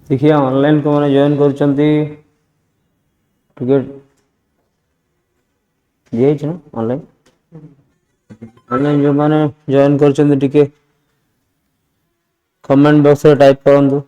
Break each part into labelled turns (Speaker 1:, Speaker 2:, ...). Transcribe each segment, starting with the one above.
Speaker 1: देखिए ऑनलाइन को मैंने जॉइन कर ना ऑनलाइन ऑनलाइन जो मैंने जॉइन कर कमेंट बॉक्स रे टाइप करंतु।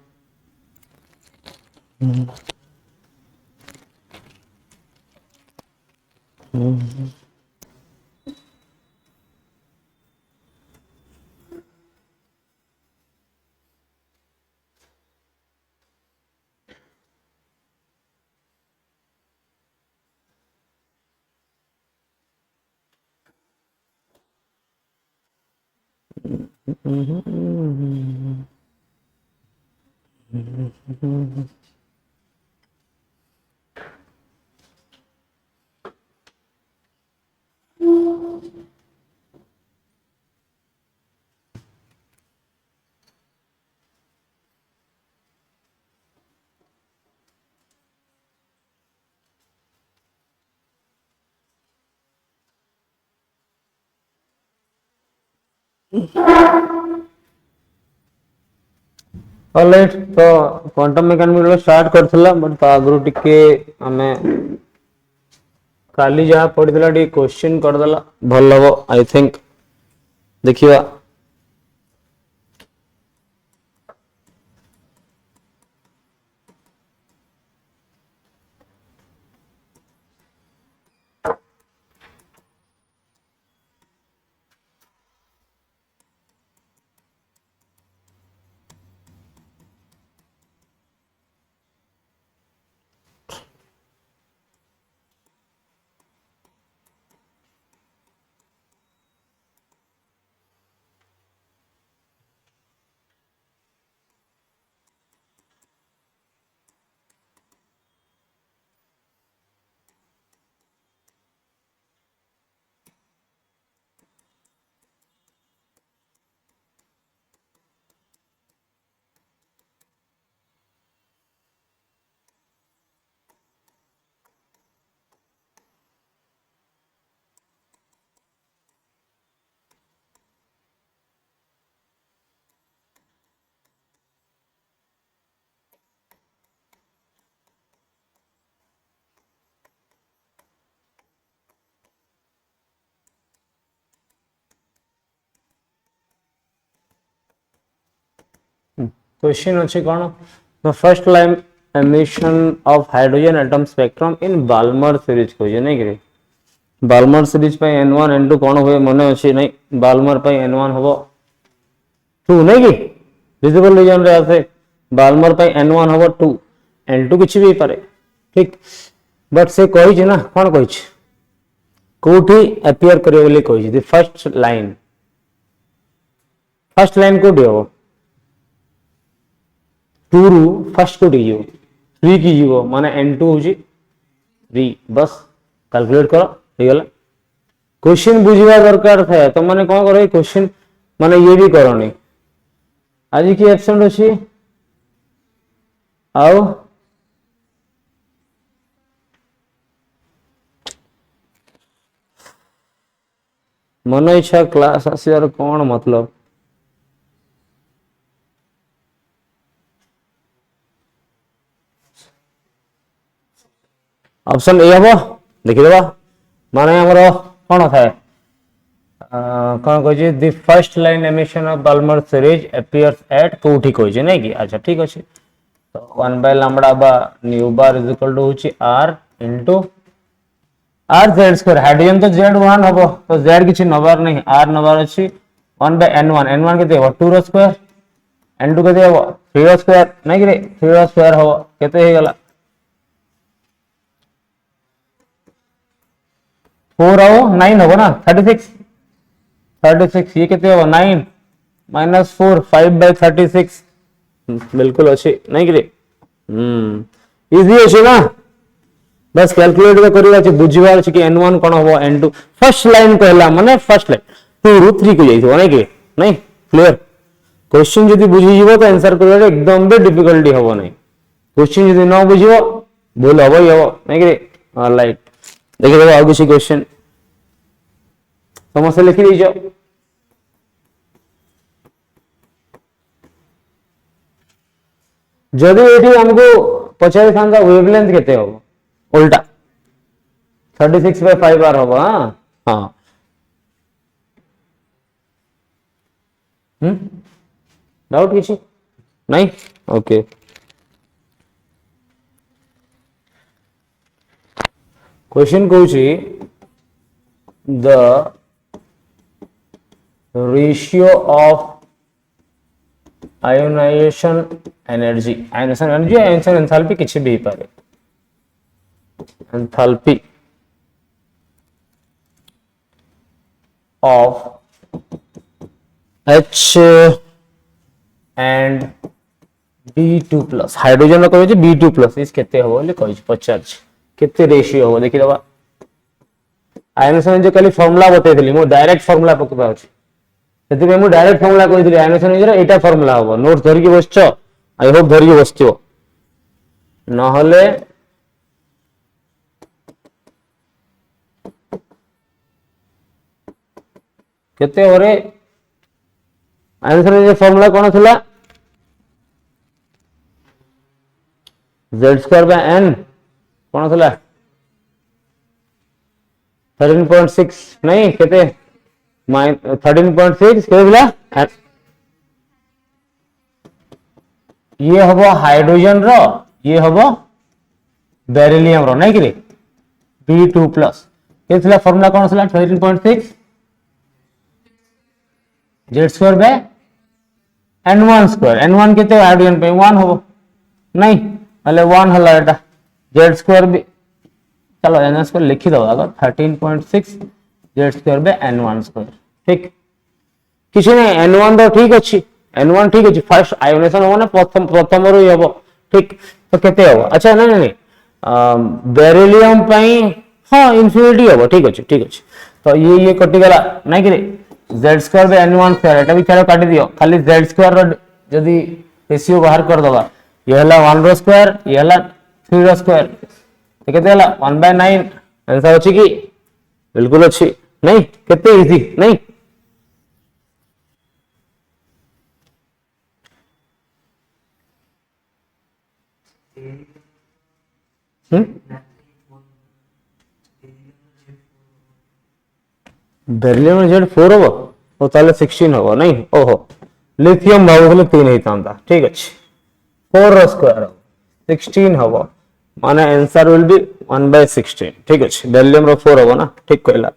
Speaker 1: ऑलराइट तो क्वांटम मैकेनिक्स स्टार्ट करथिला बट ता आगु टिके हमें काली जहाँ पढ़ीला टी क्वेश्चन करदेला भल हबो आई थिंक देखिया। क्वेश्चन अच्छे कौन the first line emission of hydrogen atom spectrum in Balmer series को नहीं कि बाल्मर सीरीज पे n1 n2 कौन हुए मने अच्छे नहीं बाल्मर पे n1 होबो 2 नहीं कि विजिबल रीजन रे आसे बाल्मर पे n1 होबो 2 n2 किछि भी पारे ठीक बट से कहि छै ना कोन कहि छै कोठी अपीयर करे बोली कहि छै द फर्स्ट लाइन कोठी हो 2 रु फर्स्ट कोठी जो 3 की जीवो माने n2 हो जी 3 बस कैलकुलेट करो हो गला क्वेश्चन बुझिबा दरकार था तो माने कोन करो क्वेश्चन माने ये भी करनी आज की एब्सेंट अछि आओ मन इच्छा क्लास आसियार कौन मतलब ऑप्शन ए हम देखिदेबा माने हमरो कौन था कौन कह the first line emission of Balmer series appears at कोठी कह नहीं कि अच्छा ठीक अच्छे तो 1 by लैम्बडा बा nu bar is equal to होची r into r z square hydrogen तो z1 हबो तो z किछि नंबर नहीं r नंबर अछि 1 by n1 केते हो 2 रो स्क्वायर n2 केते हो 3 रो स्क्वायर नहीं कि 3 रो स्क्वायर हो केते हे गला 4 आओ 9 होगा ना 36 ये कितने होगा 9 माइनस 4 5 by 36 बिल्कुल अच्छे नहीं कि इजी अच्छे ना बस कैलकुलेट करिवा अछि बुझिबार अछि कि n1 कोन हो n2 फर्स्ट लाइन कहला माने फर्स्ट लाइन 2 रु 3 को जाइथो नै कि नै क्लियर क्वेश्चन जदी बुझि जीवो तो आंसर करबा एकदम भी डिफिकल्टी होबो नै क्वेश्चन जदी न बुझिबो भूल होबो ही होबो नै कि ऑलराइट देखि देबो आउ किसी क्वेश्चन समस्या लिखि दीजो जदि एठी हमको पचारि थांदा वेवलेंथ केते हो उल्टा 36/5 आर होबो हां हां डाउट किछि नहीं ओके क्वेश्चन कहूची the ratio of ionization energy ionization enthalpy किछि भी पारे enthalpy of H and B2 plus hydrogen कहै छै B2 प्लस इस केते हो बोले कहै छै पचार केते रेशियो हो देखि दबा आयोनाइजेशन जे खाली फार्मूला बतेइथली मो डायरेक्ट फार्मूला पकबा अछि सेति में मो डायरेक्ट फार्मूला कहिथली आयोनाइजेशन जे एटा फार्मूला हो नोट धरि के बसछ आई होप धरि के बसथियो न हले केते ओरे आंसर जे फार्मूला कोन थला z² by n कोन थला 13.6 नहीं केते 13.6 के थला ये हबो हाइड्रोजन रो ये हबो बेरिलियम रो नहीं कि B2 प्लस के थला फार्मूला कोन थला 13.6 z² by n1 square n1 केते हाइड्रोजन पे 1 हो नहीं अले 1 हला एटा z² भी चलो n स्क्वायर लिखि दो अगर 13.6 z² by n1 स्क्वायर ठीक किछ नहीं n1 तो ठीक अछि n1 ठीक अछि फर्स्ट आयोनाइजेशन हो ना प्रथम रो हबो ठीक तो केते हो अच्छा नहीं नहीं बेरिलियम पई हां इन्फिनिटी हबो ठीक अछि तो ये कटि गला नहीं कि z² by n1 स्क्वायर एटा भी चलो काटि दियो खाली z² रो जदी रेशियो बाहर कर दबा ये हला 1 रो स्क्वायर ये हला 3 रो स्क्वायर तो केते हला 1/9 आंसर अछि कि बिल्कुल अछि नहीं केते इजी नहीं बेरिलियम Z4 हो तो ताले 16 हो नहीं ओहो लिथियम भाबुले 3 ही तांता ठीक अछि 4 रो स्क्वायर 16 हो माने आंसर विल बी 1/16 ठीक अछि बेरिलियम रो 4 हो ना ठीक कहला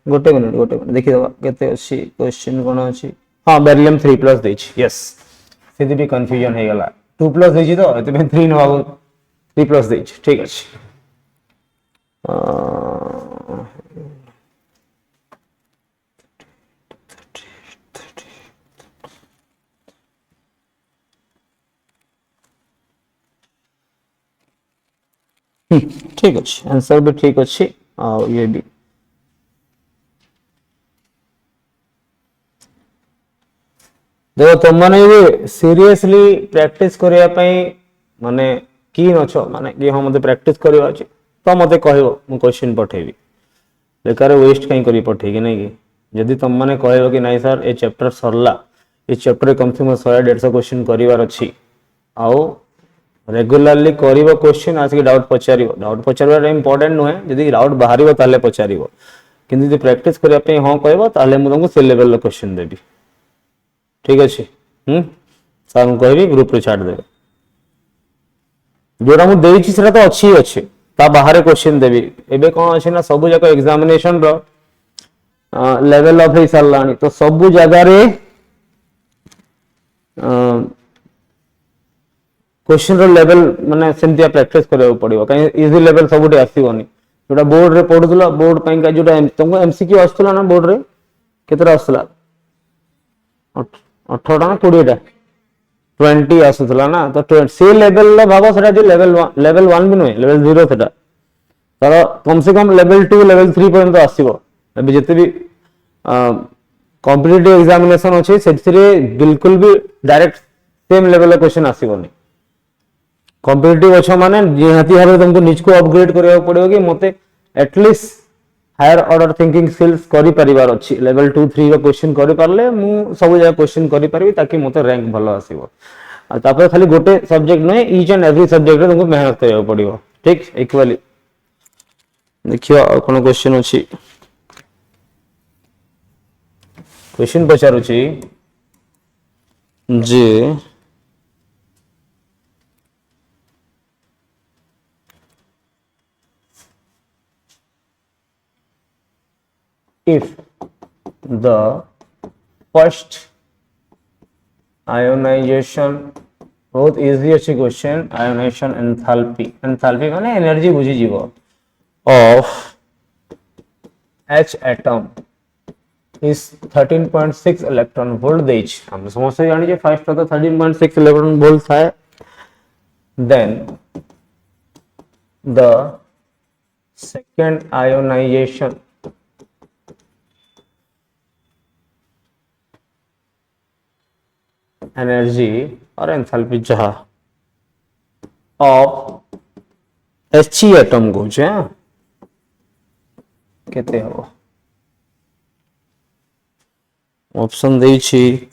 Speaker 1: गोटे मिनट देखि दबा केते अछि क्वेश्चन कोन अछि हां बेरिलियम 3 प्लस दै छी यस सेति भी कंफ्यूजन हे गेला 2 प्लस दै छी तो एते में 3 न बाबू 3 प्लस दै छी ठीक अछि ठीक अछि आंसर भी ठीक अछि आ ये भी देखो तुम माने भी सीरियसली प्रैक्टिस करिया पई माने की नछो माने कि हम मते प्रैक्टिस करबा अछि तो मते कहबो मु क्वेश्चन पठेबी बेकार वेस्ट कहीं करी पठेगी नहीं कि यदि तुम माने कहबो कि नहीं सर ए चैप्टर सरला ए चैप्टर कम से कम 100 150 क्वेश्चन करिवार अछि आउ रेगुलरली करिवो क्वेश्चन आसी डाउट पचारिबो इंपोर्टेंट नुहे यदि डाउट बाहरिबो ताले पचारिबो किंतु यदि प्रैक्टिस करिया पई हां कहबो ताले मु तुमको से लेवल लो क्वेश्चन देबी ठीक अछि सर मु कहबी ग्रुप रे छाड़ देबे जोरा मु देइछि सेटा तो अछि ता बाहर क्वेश्चन देबी एबे कोन अछि ना सब जगह एग्जामिनेशन रो लेवल ऑफ हे सरलानी तो सब जगह रे क्वेश्चन रो लेवल माने सेंतिया प्रैक्टिस करबो पड़िबो काई इजी लेवल सबुटे आसीबोनी जोटा बोर्ड रे पढुतला बोर्ड पई का जोटा तुमको एमसीक्यू आस्तला ना बोर्ड रे केतरा आस्तला 18टा ना 20टा 20 आसुला ना तो सी लेवल भाव से लेवल 1 भी नुहे लेवल 0 से तार कम से कम लेवल 2 लेवल 3 पर्यंत आसो जिते भी कॉम्पिटिटिव एग्जामिनेशन अच्छे से बिल्कुल भी डायरेक्ट सेम लेवल क्वेश्चन आसोनी कॉम्पिटिटिव अच्छे माने निहाती भाव तुमको निज को अपग्रेड करने पड़ो कि मत at least higher order thinking skills करि परिवार अछि लेवल 2 3 रो क्वेश्चन करि परले मु सब जगह क्वेश्चन करि परबी ताकि मते रैंक भलो आसीबो आ तापर खाली गोटे सब्जेक्ट नै ईच एंड एवरी सब्जेक्ट रे तुमको मेहनत करबा पड़िबो ठीक इक्वली देखियो कोन क्वेश्चन अछि क्वेश्चन पचारु छी जे if the first ionization बहुत इजी अच्छी क्वेश्चन आयोनाइजेशन एंथैल्पी माने एनर्जी बुझी जीवो of H atom is 13.6 electron volt देछ हम समझते जानी जे फर्स्ट तो 13.6 इलेक्ट्रॉन वोल्ट था then the second ionization energy और एंथैल्पी जहा ऑफ He एटम को जे केते हो ऑप्शन देई छी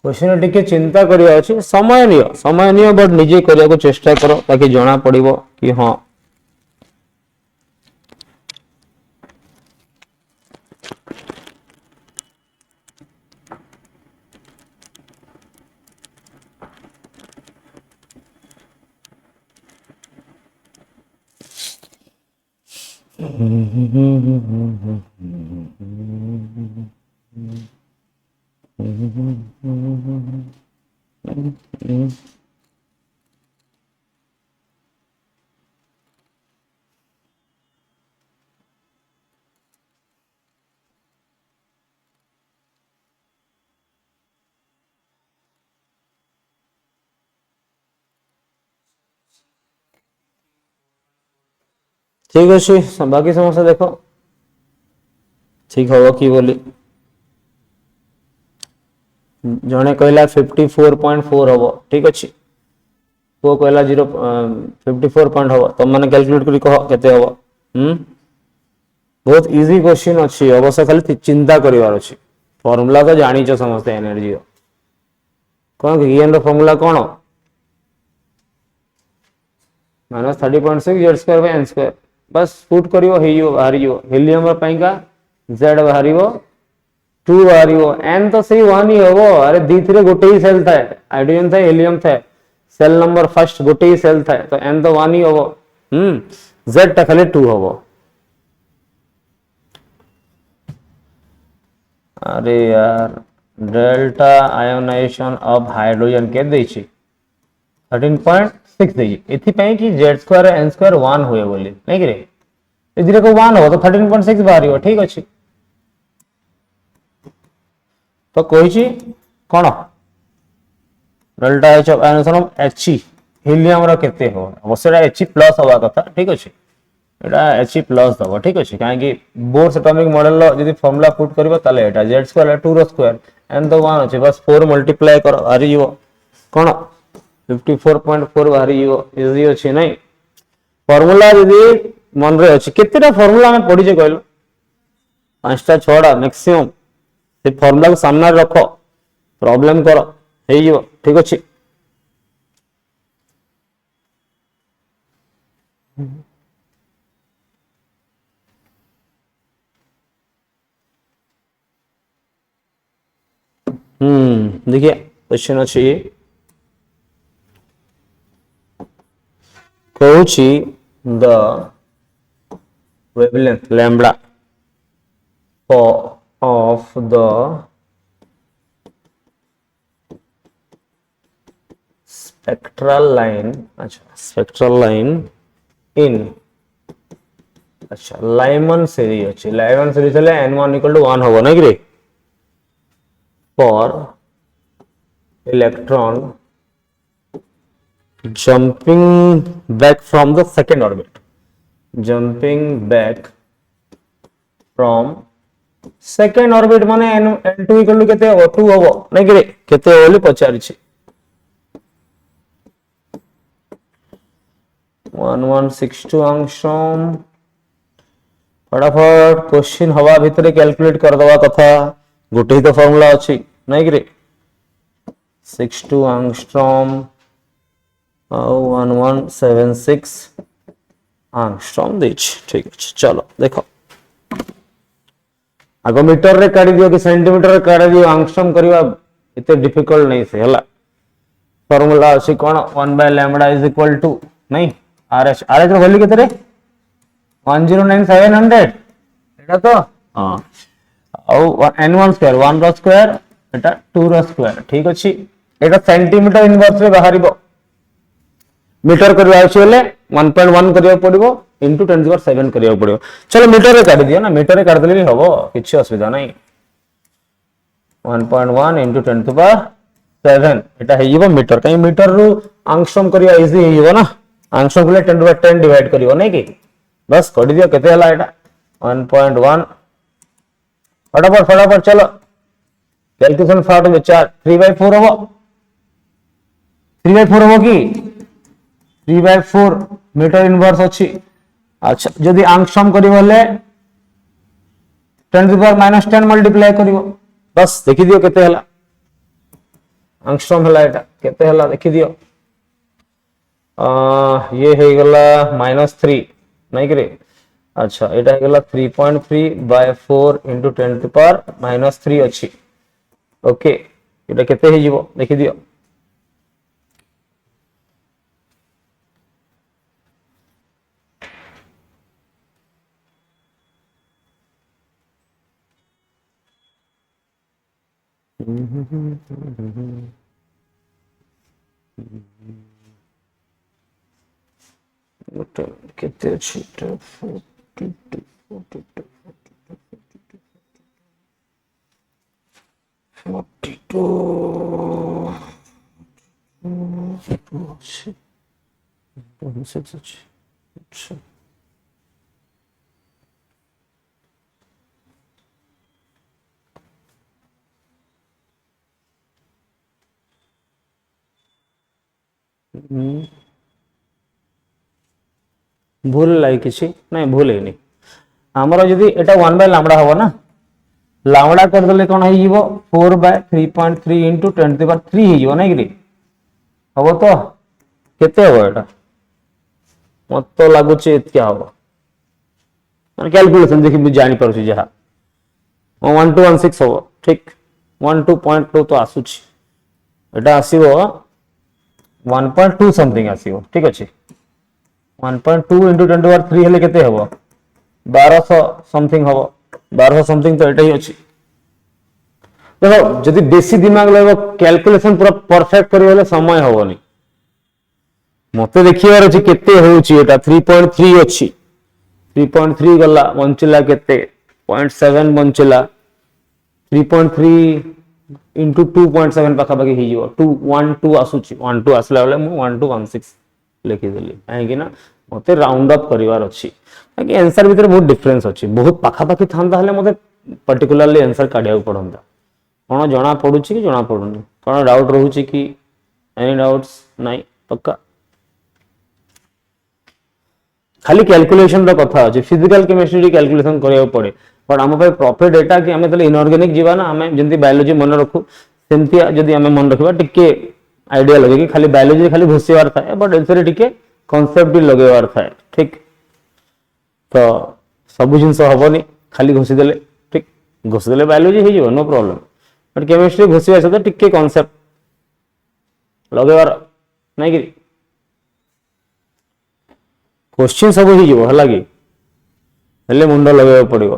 Speaker 1: क्वेश्चन टिके चिंता करिया अछि समय नियो बट निजे करिया को चेष्टा करो ताकि जाना पड़िबो कि हां ठीक अच्छे बाकी समस्या देखो ठीक हम कि बोली जने कहला 54.4 हम ठीक अच्छे को कहला 54 पॉइंट हम तुम मैंने कैलकुलेट करी कह केते हम बहुत इजी क्वेश्चन अच्छी अवश्य खाली चिंता करिवार अछि फार्मूला तो जानी छ समस्त एनर्जी कौन गियन फार्मूला कौन -30.6 z square by n square बस पुट करियो हेइयो बाहरियो हीलियम पाइका z बाहरियो 2 बाहरियो n तो सही 1 ही होबो अरे दी3 गोटे ही सेल थाए हाइड्रोजन थाए हीलियम थाए सेल नंबर फर्स्ट गोटे ही सेल थाए तो n तो 1 ही होबो z टा खाली 2 होबो अरे यार डेल्टा आयोनाइजेशन ऑफ हाइड्रोजन के दै छी 13.6 दै एथि पई कि z स्क्वायर n स्क्वायर 1 होय बोली नै कि रे एदिरे को 1 हो तो 13.6 बाहरियो ठीक अछि तो कहि छी कोन delta H of ionization of He helium रो केते हो अवश्य He प्लस होवा कथा ठीक अछि एटा He प्लस दबो ठीक अछि काहे कि बोर्स एटॉमिक मॉडल रो यदि फार्मूला पुट करबो ताले एटा z स्क्वायर 2 रो स्क्वायर n तो 1 अछि बस 4 मल्टीप्लाई करो हारि जीवो कोन 54.4 बाहरी जीवो इजी अछि नै फार्मूला यदि मन रे अछि केतेटा फार्मूला हम पढि जे कहलो 5टा 6टा मैक्सिमम से फार्मूला को सामने रखो प्रॉब्लम करो हे जीवो ठीक अछि देखिए क्वेश्चन अछि कहूची the wavelength lambda of the spectral line, अच्छा spectral line in, अच्छा Lyman series अच्छी Lyman series हेले n1 equal to 1 होगा ना कि for electron jumping back from the second orbit, jumping back from second orbit माने n2 equal to केते हो 2 होगा नहीं कि केते हो बोली पचारी छी 1162 angstrom फटाफट क्वेश्चन हवा भितर कैलकुलेट कर दवा कथा गोटे ही तो फार्मूला अच्छी नहीं कि 62 angstrom 1176 angstrom देच ठीक है चलो देखो आगो मीटर रे काढी दियो कि सेंटीमीटर रे काढी दियो angstrom करबा इते डिफिकल्ट नहीं से हला फार्मूला अछि कोन 1 by lambda is equal to नहीं rh रो वैल्यू केते रे 109700 एटा तो हां और n1 स्क्वायर 1 रो स्क्वायर एटा 2 रो स्क्वायर ठीक अछि एटा सेंटीमीटर इनवर्स रे बाहरिबो मीटर करबा अछि बोले 1.1 करिया पड़िबो into 10⁻⁷ करिया पड़िबो चलो मीटर रे काट दियो ना मीटर रे काट देले भी हबो किछ असुविधा नहीं 1.1 into 10⁻⁷ एटा हेइबो मीटर कई मीटर रो angstrom करिया इजी हेइबो ना angstrom ले 10/10 डिवाइड करियो नहीं कि बस कर दियो केते हला एटा 1.1 फटाफट चलो कैलकुलेशन फाट में 3/4 हो 3/4 हो कि 3/4 मीटर इनवर्स अच्छी अच्छा जदि angstrom करियो ले 10⁻⁻10 मल्टीप्लाई करियो बस देखि दियो केते हला angstrom हला एटा केते हला देखि दियो ये हे गला -3 नहीं करे अच्छा एटा हे गला 3.3 by 4 into 10⁻³ अच्छी ओके एटा केते हे जीवो देखि दियो केते अछि 42 अच्छा भूल लाई किसी नहीं भूल नहीं हमर जदी एटा 1 by lambda हो ना lambda कर देले कोन हे जीवो 4 by 3.3 into 10⁻³ हे जीवो नहीं कि हबो तो केते हो एटा मत तो लागु छै क्या हो माने कैलकुलेशन देखि मु जानि परछु जहा 1216 हो ठीक 12.2 तो आसु छी एटा आसीबो 1.2 समथिंग आसीबो ठीक अछि 1.2 into 10⁻³ हेले केते हबो 1200 समथिंग हबो 1200 समथिंग तो एटा ही अछि देखो जदि बेसी दिमाग लगो कैलकुलेशन पूरा परफेक्ट करियो ले समय होबोनी मते देखियार अछि केते होउची एटा 3.3 अछि 3.3 गला बंचिला केते 0.7 बंचिला 3.3 into 2.7 पाखा पाखी ही जीवो 212 आसुची 12 आसला बेले मु 1216 लिखि देली काहे कि ना मते राउंड अप करिवार अछि कि आंसर भीतर बहुत डिफरेंस अछि बहुत पाखा पाखी थांदा हले मते पर्टिकुलरली आंसर काढिया पड़ंदा कोन जणा पडुची कि जणा पडुनी कोन डाउट रहउची कि एनी डाउट्स नाही पक्का खाली कैलकुलेशन रो कथा अछि फिजिकल केमिस्ट्री कैलकुलेशन करिया पड़े बट हम पे प्रॉफिट डेटा कि हमें तले इनऑर्गेनिक जीवा ना हमें जंती बायोलॉजी मन रखु सेमती जदी हमें मन रखबा टिके आइडिया लगे कि खाली बायोलॉजी खाली घुसियार था बट एथरे टिके कांसेप्ट भी लगेवार था ठीक तो सब जिंस हबनी खाली घुसी देले ठीक घुसी देले बायोलॉजी हे जीव नो प्रॉब्लम बट केमिस्ट्री घुसिया से टिके कांसेप्ट लगेवार नहीं कि क्वेश्चन सब ही जीव हला कि हेले मुंड लगे पड़िबो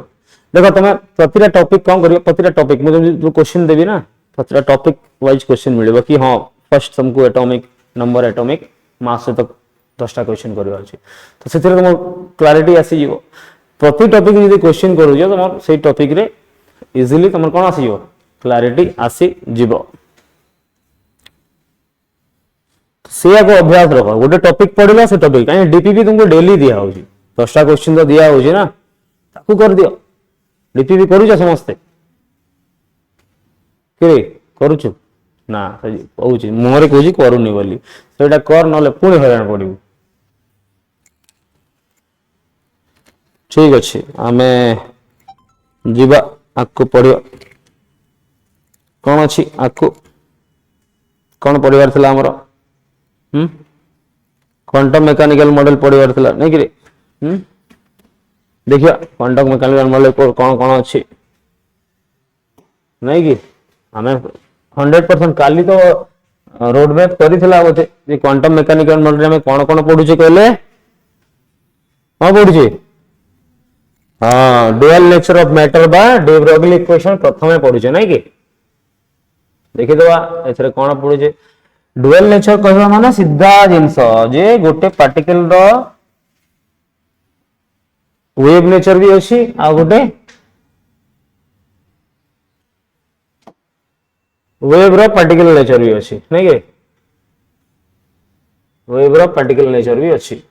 Speaker 1: देखो तुम प्रतिटा टॉपिक कौन करियो, प्रतिटा टॉपिक मुझे जो क्वेश्चन देबी ना प्रतिटा टॉपिक वाइज क्वेश्चन मिलिबो कि हां फर्स्ट तुमको एटॉमिक नंबर एटॉमिक मास से तक 10टा क्वेश्चन करबा अछि, तो सेतिर तुम क्लैरिटी आसी जीवो। प्रति टॉपिक यदि क्वेश्चन करूयो तुम सेही टॉपिक रे इजीली तुम कोन आसी जीवो क्लैरिटी आसी जीवो। से को अभ्यास रखो, गोटे टॉपिक पढ़िला से टॉपिक कहीं डीपीपी तुमको डेली दिया होची, 10टा क्वेश्चन तो दिया होची ना ताकू कर दियो। डीपीपी करूछ समस्ते के करूछु ना कहूची मुहरे कहूची करूनी बोली सेटा कर नले पुणी हैरान पड़िबू। ठीक अच्छे आमे जीवा आकु पढ़ियो कौन अच्छी आकु कौन पढ़िबार थिला हमर क्वांटम मैकेनिकल मॉडल पढ़िबार थिला नहीं कि देखिए क्वांटम मैकेनिकल मॉडल कौन कौन अच्छी नहीं कि हमें 100% काली तो रोड मैप करिथिला बोते जे क्वांटम मैकेनिकल मॉडल में कौन कौन पढुचे कहले हां पढुचे हाँ डुअल नेचर ऑफ मैटर बा डे ब्रोगली इक्वेशन प्रथमे पढुचे नहीं कि देखि दवा एथरे कौन पढुचे डुअल नेचर कहबा माने सीधा जिंस जे गोटे पार्टिकल रो वेव नेचर भी अछि आ गोटे वेव रो पार्टिकल नेचर भी अछि नहीं के वेव रो पार्टिकल नेचर भी अछि।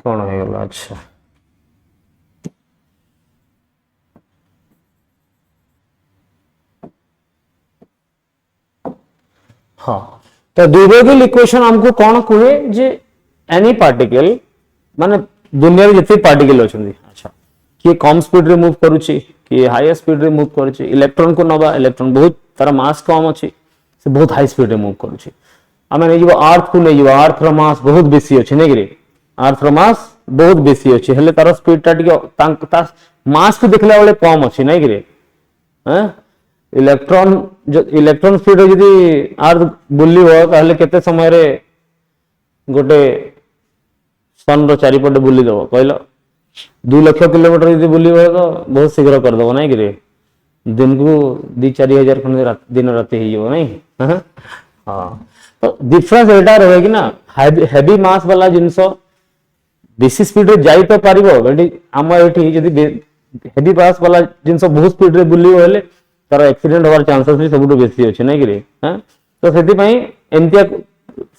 Speaker 1: कौन हो गला अच्छा हाँ तो डुअल इक्वेशन हमको कौन कहे जे एनी पार्टिकल माने दुनिया में जितने पार्टिकल अछंदी अच्छा कि कम स्पीड रे मूव करूची कि हाई स्पीड रे मूव करूची इलेक्ट्रॉन को नबा इलेक्ट्रॉन बहुत तार मास कम अछि से बहुत हाई स्पीड रे मूव करूची आमे नै जीवो अर्थ को नै जीवो अर्थ रो मास बहुत बेसी अछि नै रे अर्थ रो मास बहुत बेसी अछि हेले तार स्पीड टा टिके मास को देखला बेले कम अछि नै रे हैं इलेक्ट्रॉन स्पीड यदि अर्थ बुलिबो ताहले केते समय रे गोटे सन रो चारिपटे बुली दबो कहलो 2 लाख किलोमीटर यदि बुलिबो तो बहुत शीघ्र कर दबो नै रे दिन को 2-4 हजार खन दिन राति ही हो नहीं हां तो डिफरेंस एटा रहे कि ना हेवी मास वाला जिंस बेसी स्पीड रे जाई तो पारिबो बेटी हम एठी यदि हेवी मास वाला जिंस बहुत स्पीड रे बुलिबो हेले तार एक्सीडेंट होवार चांसेस भी सबुठ बेसी अच्छे नहीं कि तो से एमती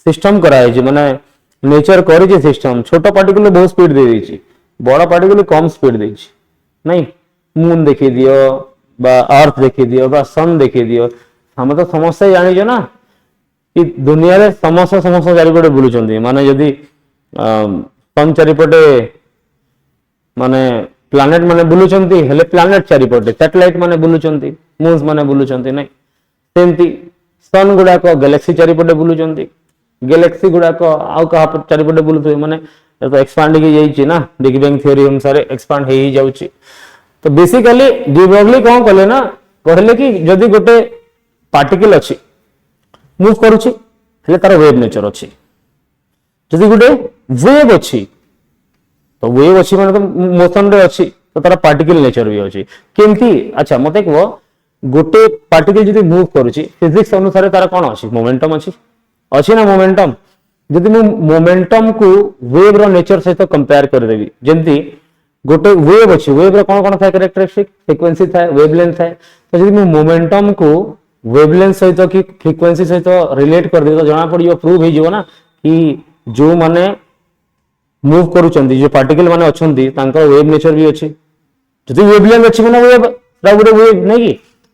Speaker 1: सिस्टम कराई माने नेचर कर सिस्टम छोट पार्टिकल बहुत स्पीड दे देछि बड़ पार्टिकल कम स्पीड दे नहीं मून देखी दियो बा अर्थ देखी दियो बा सन देखी दियो हम तो समस्या जानी ना कि दुनिया रे समस्या समस्या चारिपटे बुलुचंदी माने यदि सन चारिपटे माने प्लैनेट माने बुलुचंती हेले प्लैनेट चारिपटे सैटेलाइट माने बुलुचंती मून्स माने बुलुचंती नहीं सेमती सन गुडा को गैलेक्सी चारिपटे बुलुचंती गैलेक्सी गुडा को आउ कहा चारिपटे बुलुथि माने तो एक्सपांड हो जाई ना बिग बैंग थ्योरी अनुसार एक्सपांड हो ही जाउची तो बेसिकली डी ब्रोगली कोन कहले ना कहले कि जदी गोटे पार्टिकल अछि मूव करूची हेले तार वेव नेचर अछि जदी गोटे वेव अछि तो वेव अच्छी माने तो मोशन रे अच्छी तो तारा पार्टिकल नेचर भी अच्छी केमती अच्छा मते को गोटे पार्टिकल जदी मूव करूची फिजिक्स अनुसार तारा कोन अच्छी मोमेंटम अच्छी ना मोमेंटम जदी मु मोमेंटम को वेव रो नेचर सहित कंपेयर कर देबी जेंती गोटे वेव अच्छी वेव रो कोन कोन था कैरेक्टरिस्टिक फ्रीक्वेंसी था वेवलेंथ था तो जदी मु मोमेंटम को वेवलेंथ सहित की फ्रीक्वेंसी सहित रिलेट कर दे तो जाना पड़ियो प्रूव हो जिवो ना कि जो माने मूव करूचंदी जो पार्टिकल माने अछंदी तांकर वेव नेचर भी अछि जदी वेवलेंथ अछि माने वेव रा गोटे वेव नै कि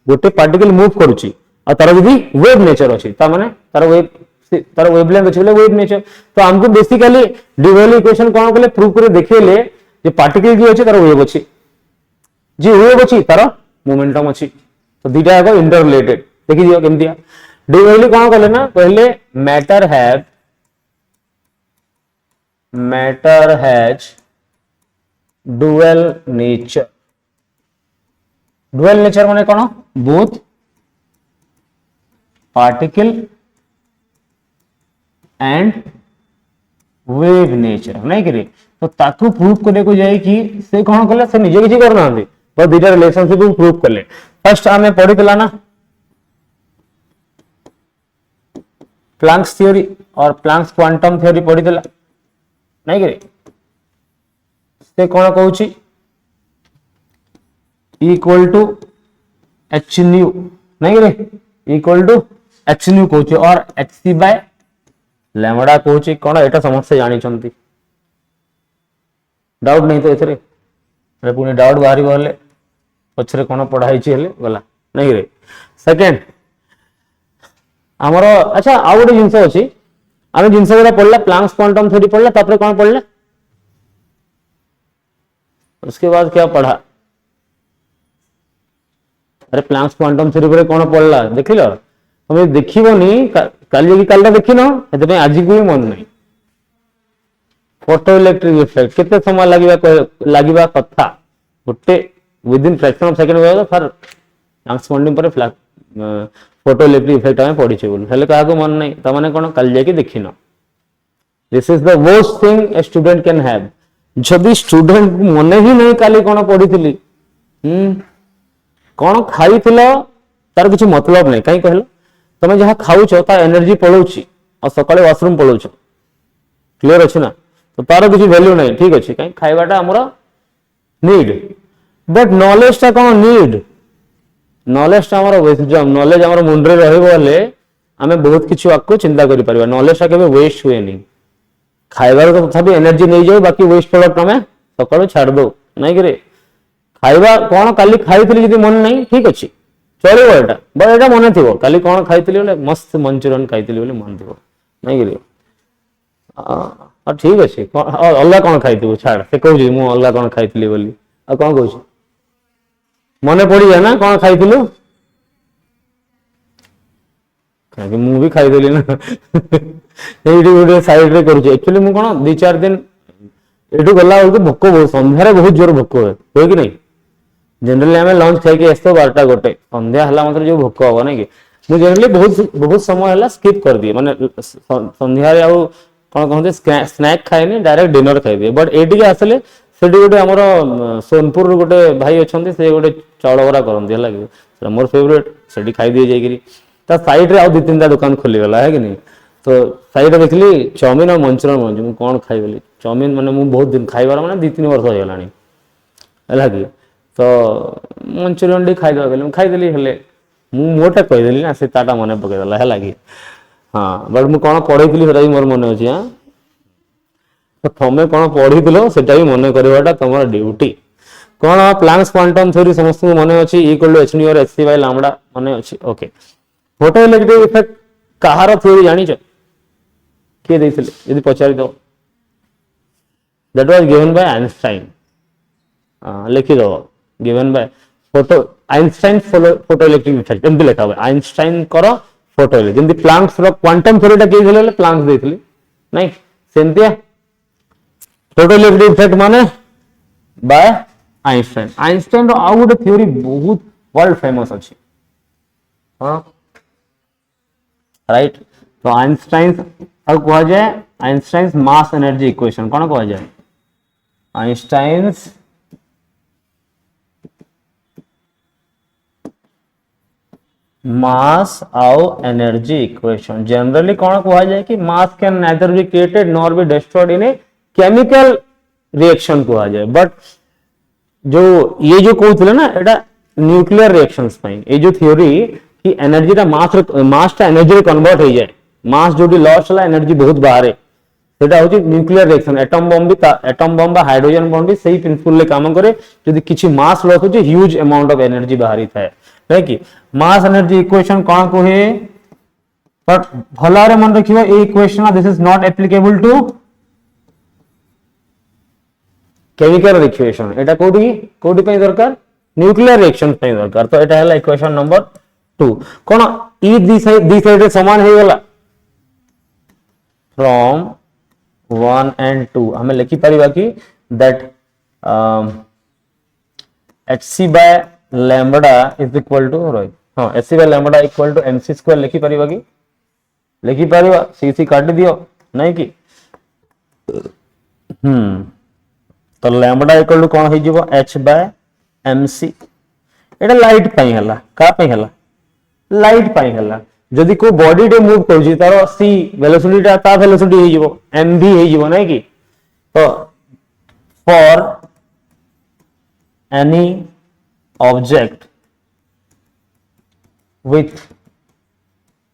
Speaker 1: गोटे पार्टिकल मूव करूची आ तार जदी वेव नेचर अछि ता माने तार वेवलेंथ अछि बोले वेव नेचर तो हमको बेसिकली डुअल इक्वेशन कोन कहले प्रूव करे देखिले जे पार्टिकल जे अछि तार वेव अछि जे वेव अछि तार मोमेंटम अछि तो दीटा को इंटर रिलेटेड देखि दियो केमतिया डुअल कोन कहले ना पहले matter has dual nature माने कौन both particle and wave nature नहीं कि तो ताकू प्रूफ करने को जाए कि से कौन कले से निजे किसी करना बस दुईटा रिलेशनशिप को प्रूफ कले फर्स्ट आमे पढ़ीला ना प्लैंक्स थ्योरी और प्लैंक्स क्वांटम थ्योरी पढ़ीला नहीं कि से कौन कहूची इक्वल टू एच न्यू नहीं कि इक्वल टू एच न्यू कहूची और एच सी बाय लैम्बडा कहूची कौन एटा समस्या जानी चंती डाउट नहीं तो एथरे पुणी डाउट बाहरी बोले पछरे कौन पढ़ाई हेले गला नहीं रे सेकेंड आमर अच्छा आउ गोटे जिनस अच्छी आम जिनस गुड़ा पढ़ला प्लैंक्स क्वांटम थ्योरी पढ़ला तापर कौन पढ़ला उसके बाद क्या पढ़ा अरे प्लैंक्स क्वांटम थ्योरी पर कौन पढ़ला देख लो तुम देखनी काली कालटा देख न आज को भी मन नहीं फोटो इलेक्ट्रिक इफेक्ट केते समय लागिबा कथा गोटे विदिन फ्रैक्शन ऑफ सेकंड होगा फॉर प्लैंक्स क्वांटम पर फोटो इलेक्ट्रिक इफेक्ट आमे पढ़ी छे बोल हेले काहा को मन नहीं त माने कोन काल जाके देखिनो this is the worst thing a student can have जदि स्टूडेंट मन ही नहीं काली कोन पढ़ीथिली कोन खाइथिलो तार किछ मतलब नहीं काई कहलो तमे जहा खाउछो ता एनर्जी पळौछि और सकाळे वॉशरूम पळौछो क्लियर अछि ना तो तार किसी वैल्यू नहीं ठीक अच्छे कहीं खाइबाटा हमर नीड बट नॉलेज टा कौन नीड नॉलेज टा हमर विजडम नॉलेज हमर मुंडरे रहबो बोले हमें बहुत किछु आको चिंता करि परबा नॉलेज टा केबे वेस्ट हुए नहीं खाइबार तो तथापि एनर्जी नहीं जाए बाकी वेस्ट प्रोडक्ट हमें सकाळो छाड़ दो नहीं करे खाइबा कौन काली खाइथिली जदी मन नहीं ठीक अच्छे चलिबो एटा बट एटा मन थिबो काली कौन खाइथिली बोले मस्त मंचूरियन खाइथिली बोले मन थिबो नहीं करे और ठीक अच्छे अलग कौन खाई छाड़ से कहूँ मु अलग कौन खाई बोली आ कौन कहूँ मन पड़ी जाए ना कौन खाई कहीं मु भी खाईदेली ना ये साइड रे करूँ एक्चुअली मु कौन 2-4 दिन ये गला बेलू भोक बहुत सन्धार बहुत जोर भोक हुए कि नहीं जनरली आम लंच खाई आस 12टा गोटे सन्ध्या है मतलब जो भोक हम ना कि मुझे जनरली बहुत समय है स्किप कर दिए माने सन्ध्या कौन कहते स्नैक खाएनी डायरेक्ट डिनर खाइदिए बट ये आसले से गोटे आमर सोनपुर गोटे भाई अच्छा से गोटे चाउल बरा करती है मोर फेवरेट से खाईदिए जाकि साइड रे आउ 2-3टा दुकान खोलीगला है कि नहीं तो साइड देखली चाउमिन और मंचूरियन मंजू मुझे कौन खाइबली चाउमिन मैंने मुझे बहुत दिन खाइबार मैंने 2-3 वर्ष हो गलानी है कि तो मंचूरियन टी खाईदेवा कहले खाईदेली हेले मु मोटा कहीदेली ना से ताटा मन पकईदेला है कि हाँ बट मुझे कौन पढ़ी से मोर मन अच्छे हाँ तो तुम कौन पढ़ी से मन करवाटा तुम ड्यूटी कौन प्लैंक्स क्वांटम थ्योरी समस्त मन अच्छी इक्वल टू एच न्यू और एच सी बाय लैम्बडा मन अच्छी ओके फोटो इलेक्ट्रिक इफेक्ट कहार थ्योरी जानी किए देथिले यदि पचारि दो that was given by Einstein लिखि दो given by photo Einstein photo electric effect एमती लिखा हुआ आइंस्टाइन करो फोटो जमी प्लैंक्स क्वांटम थ्योरी किए प्लैंक्स देथिले नहीं सेमतिया फोटो इलेक्ट्रिक इफेक्ट माने बाय आइंस्टाइन आइंस्टाइन रो आउ गोटे थ्योरी बहुत वर्ल्ड फेमस अछि हां राइट तो आइंस्टाइन अब कहा जाए आइंस्टाइन्स मास एनर्जी इक्वेशन कौन कहा जाए आइंस्टाइन्स मास आउ एनर्जी इक्वेशन जनरली कौन कहा जाए कि मास can neither be created nor be destroyed in a chemical reaction कहा जाए बट जो ये जो कहते ना एटा न्यूक्लियर रिएक्शंस ये जो थ्योरी कि एनर्जी टा मास टा एनर्जी कन्वर्ट हो जाए मास जो लॉस है एनर्जी बहुत बाहर सेटा होची न्यूक्लियर रिएक्शन एटम बम बा हाइड्रोजन बम भी सही प्रिंसिपल ले काम करे जदि किछि मास लॉस होची ह्यूज अमाउंट ऑफ एनर्जी बाहरी थाए है कि मास एनर्जी इक्वेशन कौन कहे बट भलारे मन रखियो ए equation this is not applicable to chemical equation एटा कोडी पे दरकार न्यूक्लियर रिएक्शन पे दरकार तो एटा हला इक्वेशन नंबर 2 कोन ई दी साइड समान हे गला फ्रॉम 1 and 2 हमें लिखि परिबा कि that hc by lambda is equal to हाँ AC by lambda equal to MC square लिखि परिबा कि लिखि परिबा सी सी काट दियो नहीं कि तो लैम्बडा इक्वल टू कोन हे जिवो h बाय mc एटा लाइट पई हला का पई हला लाइट पई हला जदि को बॉडी टे मूव करजी तारो c वेलोसिटी ता वेलोसिटी हे जिवो mv हे जिवो नहीं कि तो for any object with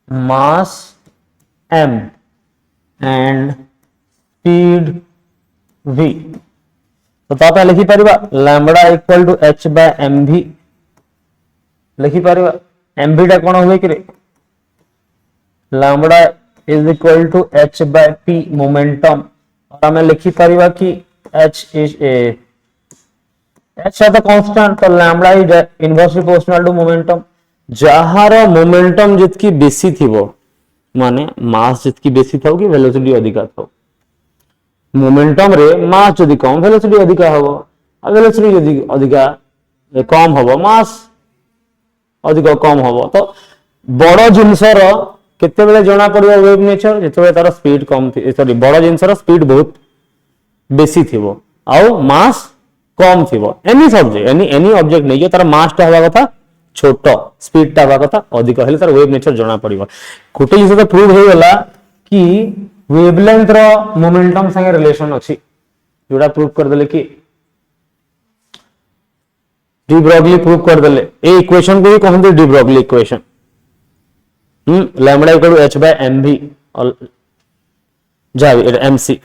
Speaker 1: mass m and speed v तो तापे लिखि परिबा lambda equal to h by mv लिखि परिबा mv टा कोन होय कि lambda is equal to h by p momentum और हमें लिखि परिबा कि h इज ए h है तो कांस्टेंट तो lambda is inversely proportional to momentum जहार मोमेंटम जितकी बेसी थिबो माने मास जितकी बेसी थाउ कि वेलोसिटी अधिका थाउ मोमेंटम रे मास जदि कम वेलोसिटी अधिका हबो आ वेलोसिटी जदि अधिका कम हबो मास अधिका कम हबो तो बड़ जिंसर केते बेले जणा पड़िबो वेव नेचर जेते तार स्पीड कम थी सॉरी बड़ जिंसर स्पीड बहुत बेसी थिबो आउ मास कम थिबो एनी सब्जेक्ट एनी ऑब्जेक्ट नै जे तार मास टा हवा कथा छोट स्पीड टा कथा अधिक हेले तार वेव नेचर जणा पड़िबो गोटे जिस तो प्रूव हो गला कि वेवलेंथ रो मोमेंटम संगे रिलेशन अछि जोड़ा प्रूव कर देले कि डी ब्रॉगली प्रूव कर देले ए इक्वेशन को भी कहते de Broglie equation lambda equal to h by mv और जावी mc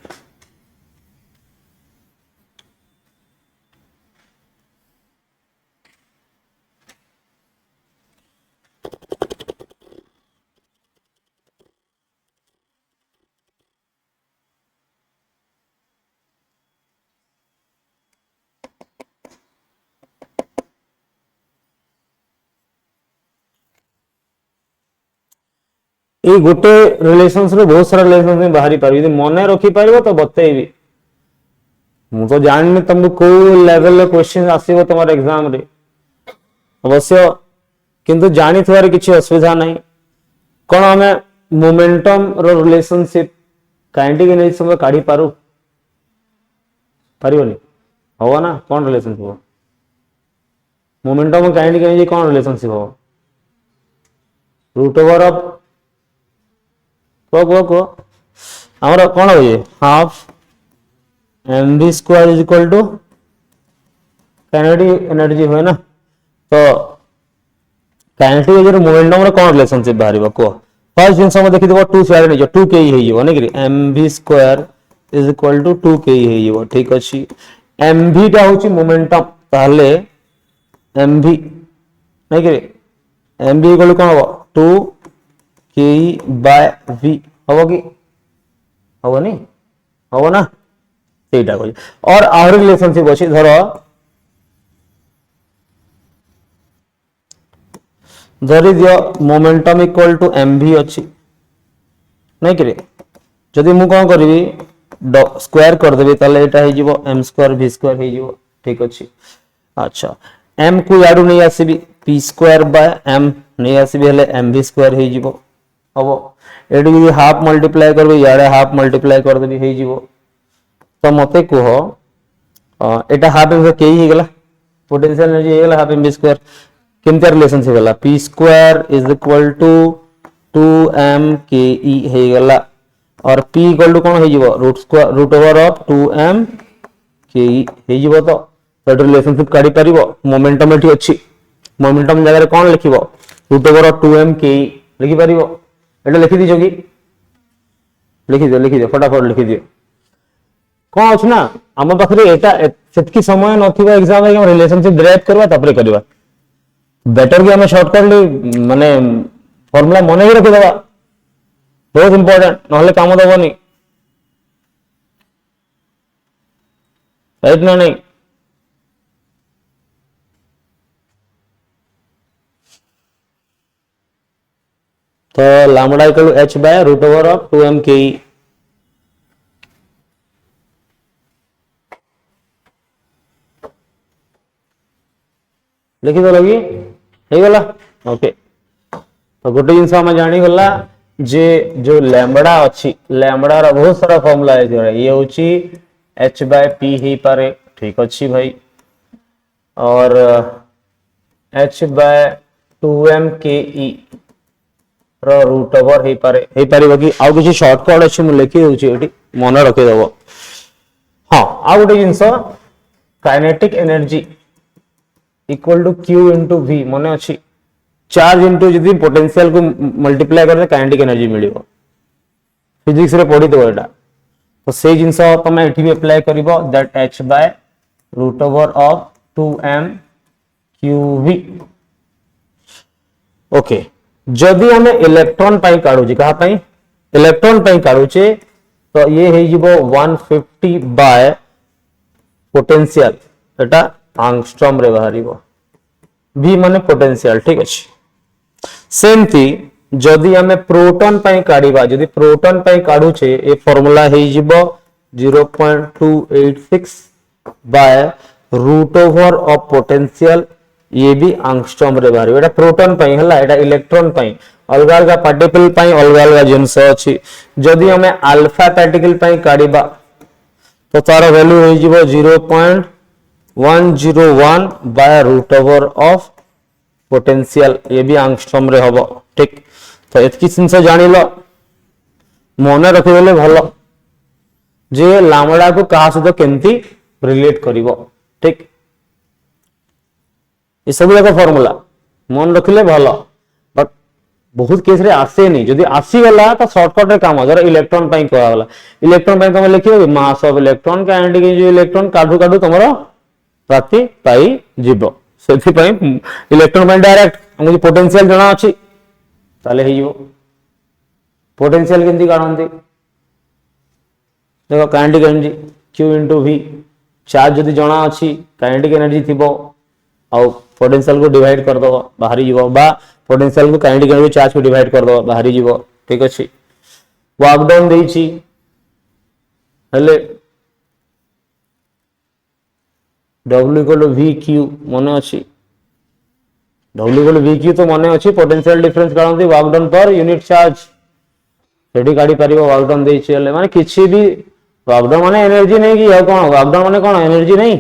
Speaker 1: ये गोटे रिलेशंस रे बहुत सारा रिलेशंस में बाहरी पार यदि मन रखी पारिबो तो बतेइबी मु तो जाननी तुमको को लेवल रे क्वेश्चन आसीबो तुम्हारे एग्जाम रे अवश्य किंतु जानी थवार किछि असुविधा नहीं कोन हमें मोमेंटम रो रिलेशनशिप काइनेटिक एनर्जी समय काढी पारू पारिबोनी होवा ना कोन रिलेशनशिप हो मोमेंटम और काइनेटिक एनर्जी कोन रिलेशनशिप हो रूट ओवर ऑफ को हमारा कौन हो ये half mv square is equal to kinetic energy हुए ना तो काइनेटिक एनर्जी मोमेंटम रे कौन रिलेशनशिप बाहरिबो को फर्स्ट जिंस हम देखि देबो 2 स्क्वायर नै जो 2 के हे हियो नै कि mv square is equal to 2 के हे हियो ठीक अछि mv टा होची मोमेंटम ताले mv नै कि mv इक्वल कोन हो 2 के बाय v हबो कि हबो नहीं हबो ना सेटा को और आहुरी रिलेशनशिप अछि धरो धरि दियो मोमेंटम इक्वल टू mv अछि नहीं कि जदि मु कोन करबी स्क्वायर कर देबी ताले एटा हे जिवो m स्क्वायर v स्क्वायर हे जिवो ठीक अछि अच्छा m को याडू नहीं आसीबी p स्क्वायर बाय m नहीं आसीबी हेले mv स्क्वायर हे जिवो हबो एडी यदि हाफ मल्टीप्लाई करबे यारे हाफ मल्टीप्लाई कर देबी हे जिवो तो मते को एटा हाफ एम के ही गेला पोटेंशियल एनर्जी हे गेला हाफ एम स्क्वायर केमते रिलेशनशिप होला p square is equal to 2m ke हे गेला और p इक्वल टू कोन हे जिवो root over of 2m ke हे जिवो तो रिलेशनशिप काढी परिबो मोमेंटम एठी अछि मोमेंटम जगह रे कोन लिखिबो root over of 2m ke लिखि परिबो एटा लिखि दिजो कि लिखि दियो फटाफट लिखि दियो कौन अछि ना हम पाखरे एटा सेतकी समय नथिबा एग्जाम रे हम रिलेशनशिप ड्राइव करबा तपरे करबा बेटर कि हम शॉर्टकट माने फार्मूला मने ही रखि देबा बहुत इंपोर्टेंट नहले काम दबनी राइट ना नहीं तो lambda equal to h by root over of 2m ke लिखि दो लगी हे गला ओके तो गोटे जिनस आम जानीगला जे जो लैम्बडा अच्छी लैम्बडा रो बहुत सारा फॉर्मूला है ये होची h बाय p ही पारे ठीक अच्छी भाई और h बाय 2m के e रो रूट ओवर हे पारे बाकी आउ किछि शॉर्टकट अछि मु लिखि दोछि एठी मन रखि देबो हां आ गोटे जिंस kinetic energy equal to q into v माने अछि चार्ज इनटू जदी पोटेंशियल को मल्टीप्लाई करले काइनेटिक एनर्जी मिलिबो फिजिक्स रे पढी तो एटा तो से जिंस तमे एठी भी अप्लाई करिवो that h by root over of 2m qv okay जदि हमें इलेक्ट्रॉन पाई काढुची कहा पाई इलेक्ट्रॉन पाई काढुचे तो ये हे जिवो 150 बाय पोटेंशियल एटा एंगस्ट्रॉम रे बाहरिवो v माने पोटेंशियल ठीक अछि सेमती जदि हमें प्रोटॉन पाई काढिबा जदि प्रोटॉन पाई काढुचे ए फार्मूला हे जिवो 0.286 by root over of potential ये भी एंगस्ट्रॉम रे बाहर एटा प्रोटॉन पाई हला एटा इलेक्ट्रॉन पाई अलगा अलगा पार्टिकल पाई अलगा अलगा जिंस अछि जदि हमें अल्फा पार्टिकल पाई काढिबा तो तार वैल्यू हो जिवो 0.101 by root over of potential ये भी एंगस्ट्रॉम रे हबो ठीक तो एतकी जिंस जानिलो मन रखि देले भलो जे लैम्बडा को कहा सहित केमती रिलेट करिवो ठीक ये सब जाक फॉर्मूला मन रखिले भलो बट बहुत केस रे आसे नहीं जदी आसी गला तो शॉर्टकट रे काम जरा इलेक्ट्रॉन पाई कहला गला इलेक्ट्रॉन पाई तुम लिखियो मास ऑफ इलेक्ट्रॉन काइनेटिक जो इलेक्ट्रॉन काढू काढू तमरो राति पाई जीवो सेथि पाई इलेक्ट्रॉन पाई डायरेक्ट हमको पोटेंशियल जणा अछि ताले हे जीवो पोटेंशियल केंती काढंती देखो kinetic energy q into v charge जदी जणा अछि काइनेटिक एनर्जी थिबो और पोटेंशियल को डिवाइड कर दो बाहरी जीवो बा पोटेंशियल को काइनेटिक एनर्जी चार्ज को डिवाइड कर दो बाहरी जीवो ठीक अछि वर्क डाउन देइछि हले w इक्वल टू vq माने अछि w इक्वल टू vq तो माने अछि पोटेंशियल डिफरेंस काढंती work done per unit charge सेठी काढी परिबो वर्क डाउन देइछि हले माने किछि भी वर्क डाउन माने एनर्जी नहीं कि कोन वर्क डाउन माने कोन एनर्जी नहीं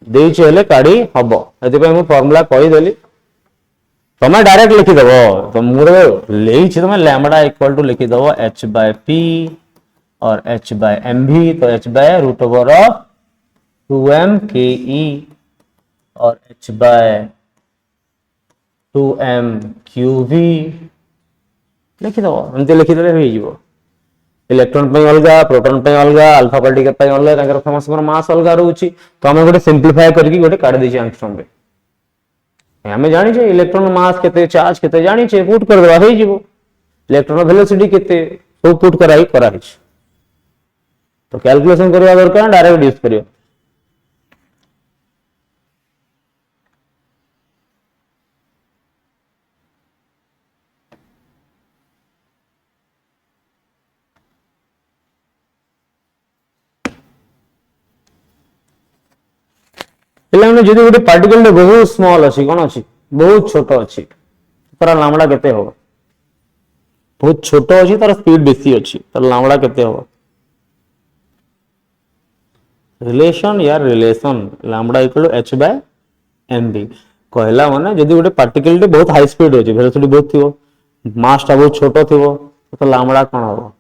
Speaker 1: देइछि हले काढी हबो एति पय मु फार्मूला कहि देली तमे डायरेक्ट लिखि देबो तो मुरे लेइछि तमे लैम्बडा इक्वल टू लिखि देबो h बाय p और h बाय mv तो h by root over of 2m ke और h बाय 2m qv लिखि देबो एमते लिखि देले होई जिवो इलेक्ट्रॉन पे अलगा प्रोटॉन पे अलगा अल्फा पार्टिकल पे अलगा ताकर समस्त मास अलगा रहउची तो हम गोटे सिंपलीफाई करके गोटे काढ दै छी एंगस्ट्रॉम पे हमें जानि छे इलेक्ट्रॉन मास केते चार्ज केते जानि छे पुट कर देबा होई जिवो इलेक्ट्रॉन वेलोसिटी केते सब पुट कराई छ तो कैलकुलेशन करबा दरकार डायरेक्ट यूज करियो पिलाने जदी गोटे पार्टिकल रे बहुत स्मॉल अछि कोन अछि बहुत छोटो अछि तार लैम्बडा केते हो बहुत छोटो अछि तार स्पीड बेसी अछि तार लैम्बडा केते हो रिलेशन या relation lambda equal to h by mv कहला माने जदी गोटे पार्टिकल रे बहुत हाई स्पीड अछि वेलोसिटी बहुत थिवो मास ता बहुत छोटो थिवो तो लैम्बडा कोन हो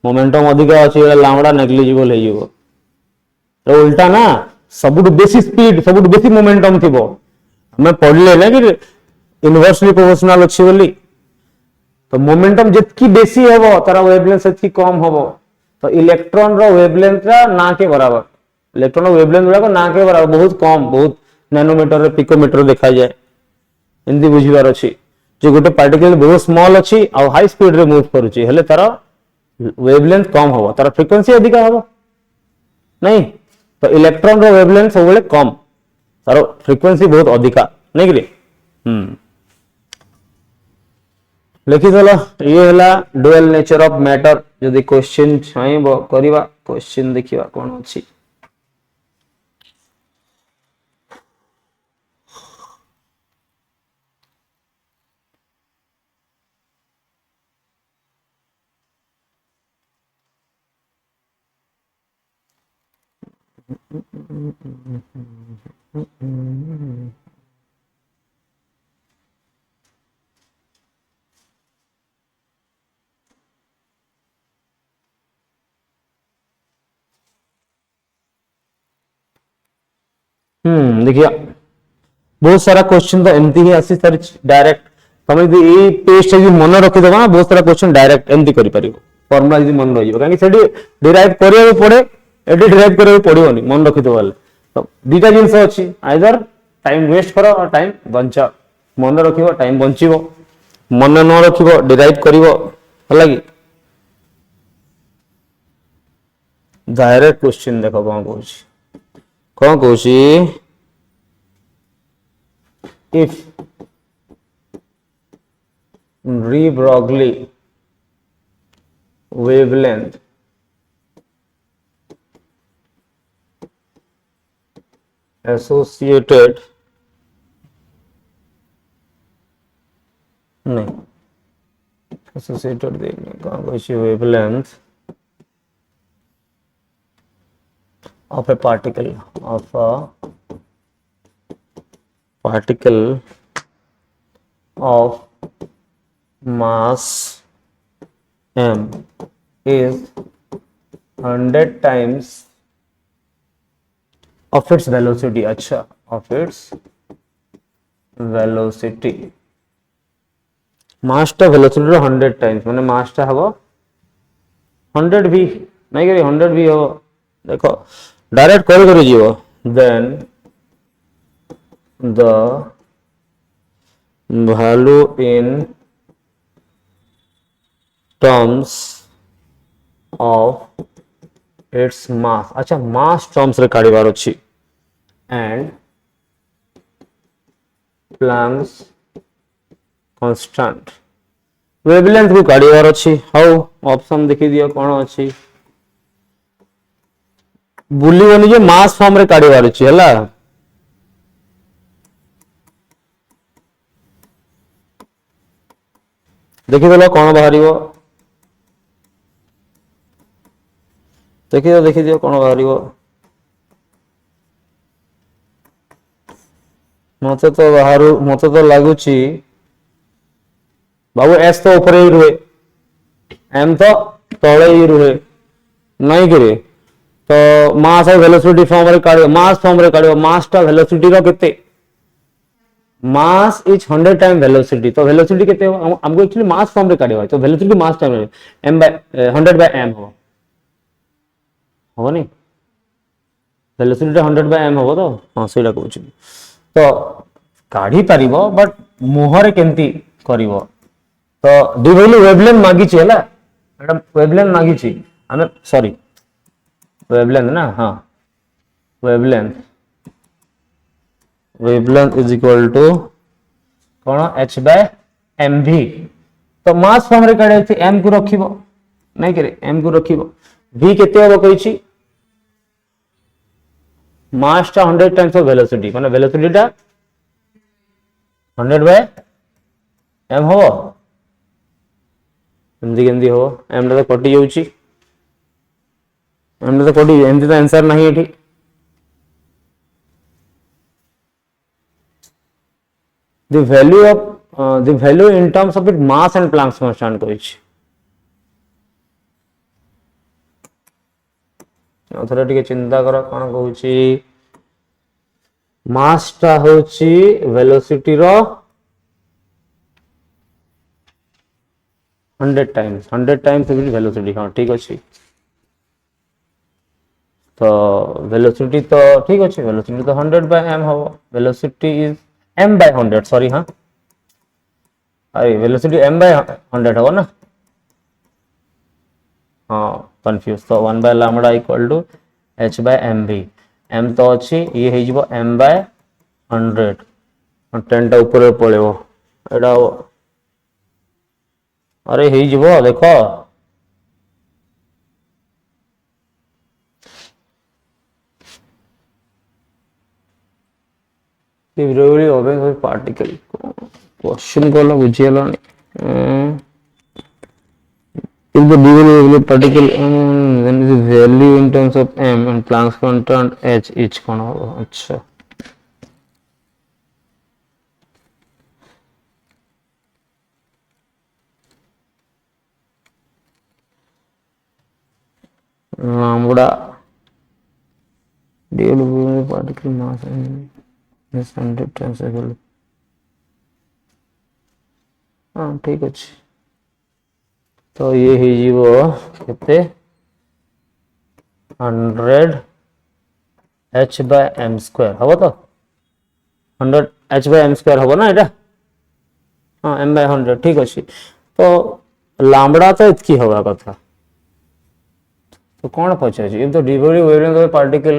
Speaker 1: मोमेंटम अधिक अछि लैम्बडा नेग्लिजिबल हे जिवो तो उल्टा ना सबुट बेसी स्पीड सबुट बेसी मोमेंटम थिबो हमें पढ़ले ना कि इनवर्सली प्रोपोर्शनल अछि बोली तो मोमेंटम जितकी बेसी हेबो तारा वेवलेंथ सेतकी कम हेबो तो इलेक्ट्रॉन रो वेवलेंथ रा ना के बराबर इलेक्ट्रॉन रो वेवलेंथ गुडा को ना के बराबर बहुत कम बहुत नैनोमीटर रे पिकोमीटर देखा जाए इंदी बुझिबार अछि जे गोटे पार्टिकल बहुत स्मॉल अछि और हाई स्पीड रे मूव करूची हेले तारा वेवलेंथ कम हेबो तारा फ्रीक्वेंसी अधिक हेबो नहीं तो इलेक्ट्रॉन रो वेवलेंथ सब बेले कम तारो फ्रीक्वेंसी बहुत अधिका नहीं कि लिखि देला ये हला डुअल नेचर ऑफ मैटर यदि क्वेश्चन चाहिबो करिवा क्वेश्चन देखिवा कोन अछि देखिए बहुत सारा क्वेश्चन तो एमती ही आसी सर डायरेक्ट तमे यदि ए पेज यदि मन रखि देबा ना बहुत सारा क्वेश्चन डायरेक्ट एमती करि परिबो फॉर्मूला यदि मन रहिबो काहे सेठी डिराइव करियो पड़े एटी डिराइव करियो पड़ियोनी मन रखि देबा तो दीटा जिंस अछि आइदर टाइम वेस्ट करो और टाइम बंचा मन रखिबो टाइम बंचिबो मन न रखिबो डिराइव करिवो हला कि डायरेक्ट क्वेश्चन देखो कोन कहूची if de Broglie wavelength associated नहीं associated देखने कहाँ कोई wavelength of a particle of mass m is 100 times of its velocity अच्छा of its velocity mass टा velocity 100 times माने mass टा हबो 100 भी नहीं करी 100 भी हो देखो डायरेक्ट कर जीवो then the value in terms of its mass अच्छा mass terms रे काढिबार अछि and Planck's constant wavelength भी काढिबार अछि हाउ ऑप्शन देखि दियो कोन अछि बुलिवनी जे mass form रे काढिबार अछि हला देखिदेल कौन बाहर देखी दियो कौन बाहर मत तो लगुच बाबू एस तो ऊपर ही रुहे एम तो तले ही रुहे नहीं कि तो मास और वेलोसिटी फॉर्म रे काढियो मास फॉर्म रे काढियो मास टा वेलोसिटी रो केते मास इज 100 टाइम वेलोसिटी तो वेलोसिटी केते हो हमको एक्चुअली मास फॉर्म रे काढियो तो velocity mass time m by 100 by m हो नहीं वेलोसिटी 100 बाय m हो तो हां सेटा कहूची तो काढी परिबो बट मोहरे केंती करिवो तो दिवैली वेवलेंथ मागी छी हला मैडम वेवलेंथ मागी छी हमें सॉरी वेवलेंथ ना हां वेवलेंथ is equal to कौन h by mv तो मास फॉर्म रे काढे छी m को रखिबो नहीं करे m को रखिबो v केते होबो कहि छी मास टा 100 टाइम्स ऑफ वेलोसिटी माने वेलोसिटी टा 100 by m हो एमदी केंदी हो m टा तो कटि जाउची m टा तो कटि एमदी तो आंसर नहीं एठी the value in terms of its mass and Planck's constant कहिछि अथरा टिके चिंता करो कोन कहूची मास टा होची वेलोसिटी रो 100 टाइम्स वेलोसिटी हां ठीक अछि तो वेलोसिटी तो ठीक अछि वेलोसिटी तो 100 by m हो velocity is m by 100 sorry हाँ अरे वेलोसिटी m by 100 होगा ना हाँ कंफ्यूज तो 1 by lambda equal to h by mv m तो अच्छी ये है जीवो m by 100 और 10 टा ऊपर पड़ेवो एडा अरे है जीवो देखो Severely open with particle. Question को ला बुझिए ला नहीं. If the particle then is value in terms of m and Planck's constant h each कौन होगा? अच्छा lambda dl over particle mass is 100 times equal हाँ ठीक अच्छे तो ये ही जीवो कितने 100 h by m square हवा तो 100 h by m square हवा ना इटा हाँ m by 100 ठीक अच्छे तो lambda तो इतकी होगा कथा तो कौन पहुंचा जी इफ द डिवोल्यूम wavelength of particle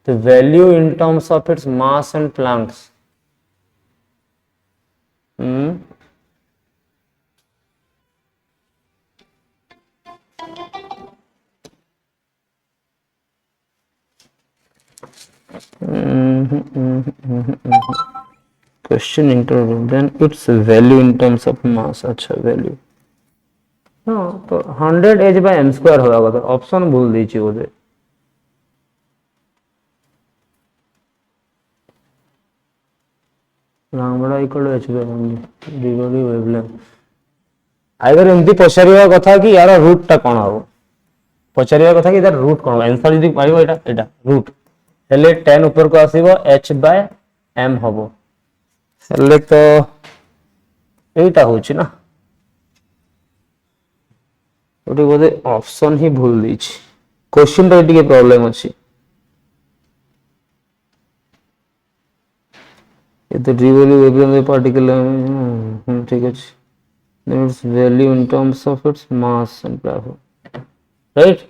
Speaker 1: the value in terms of its mass and Planck's question interview then its value in terms of mass अच्छा वैल्यू हाँ तो 100 h by m square होगा तो ऑप्शन भूल दीजिए बोले lambda equal to h by m divided wavelength अगर एमती पचारिया कथा कि यार रूट टा कोन हो पचारिया कथा कि यार रूट कोन आंसर यदि पाइबो एटा रूट हेले 10 ऊपर को आसीबो h by m होबो हेले तो एटा होची ना ओटी बोले ऑप्शन ही भूल दीची क्वेश्चन रे टिके प्रॉब्लम अछि ये तो डिवोल्यूम वेवलेंथ पार्टिकल ठीक अछि its value in terms of its mass and pressure right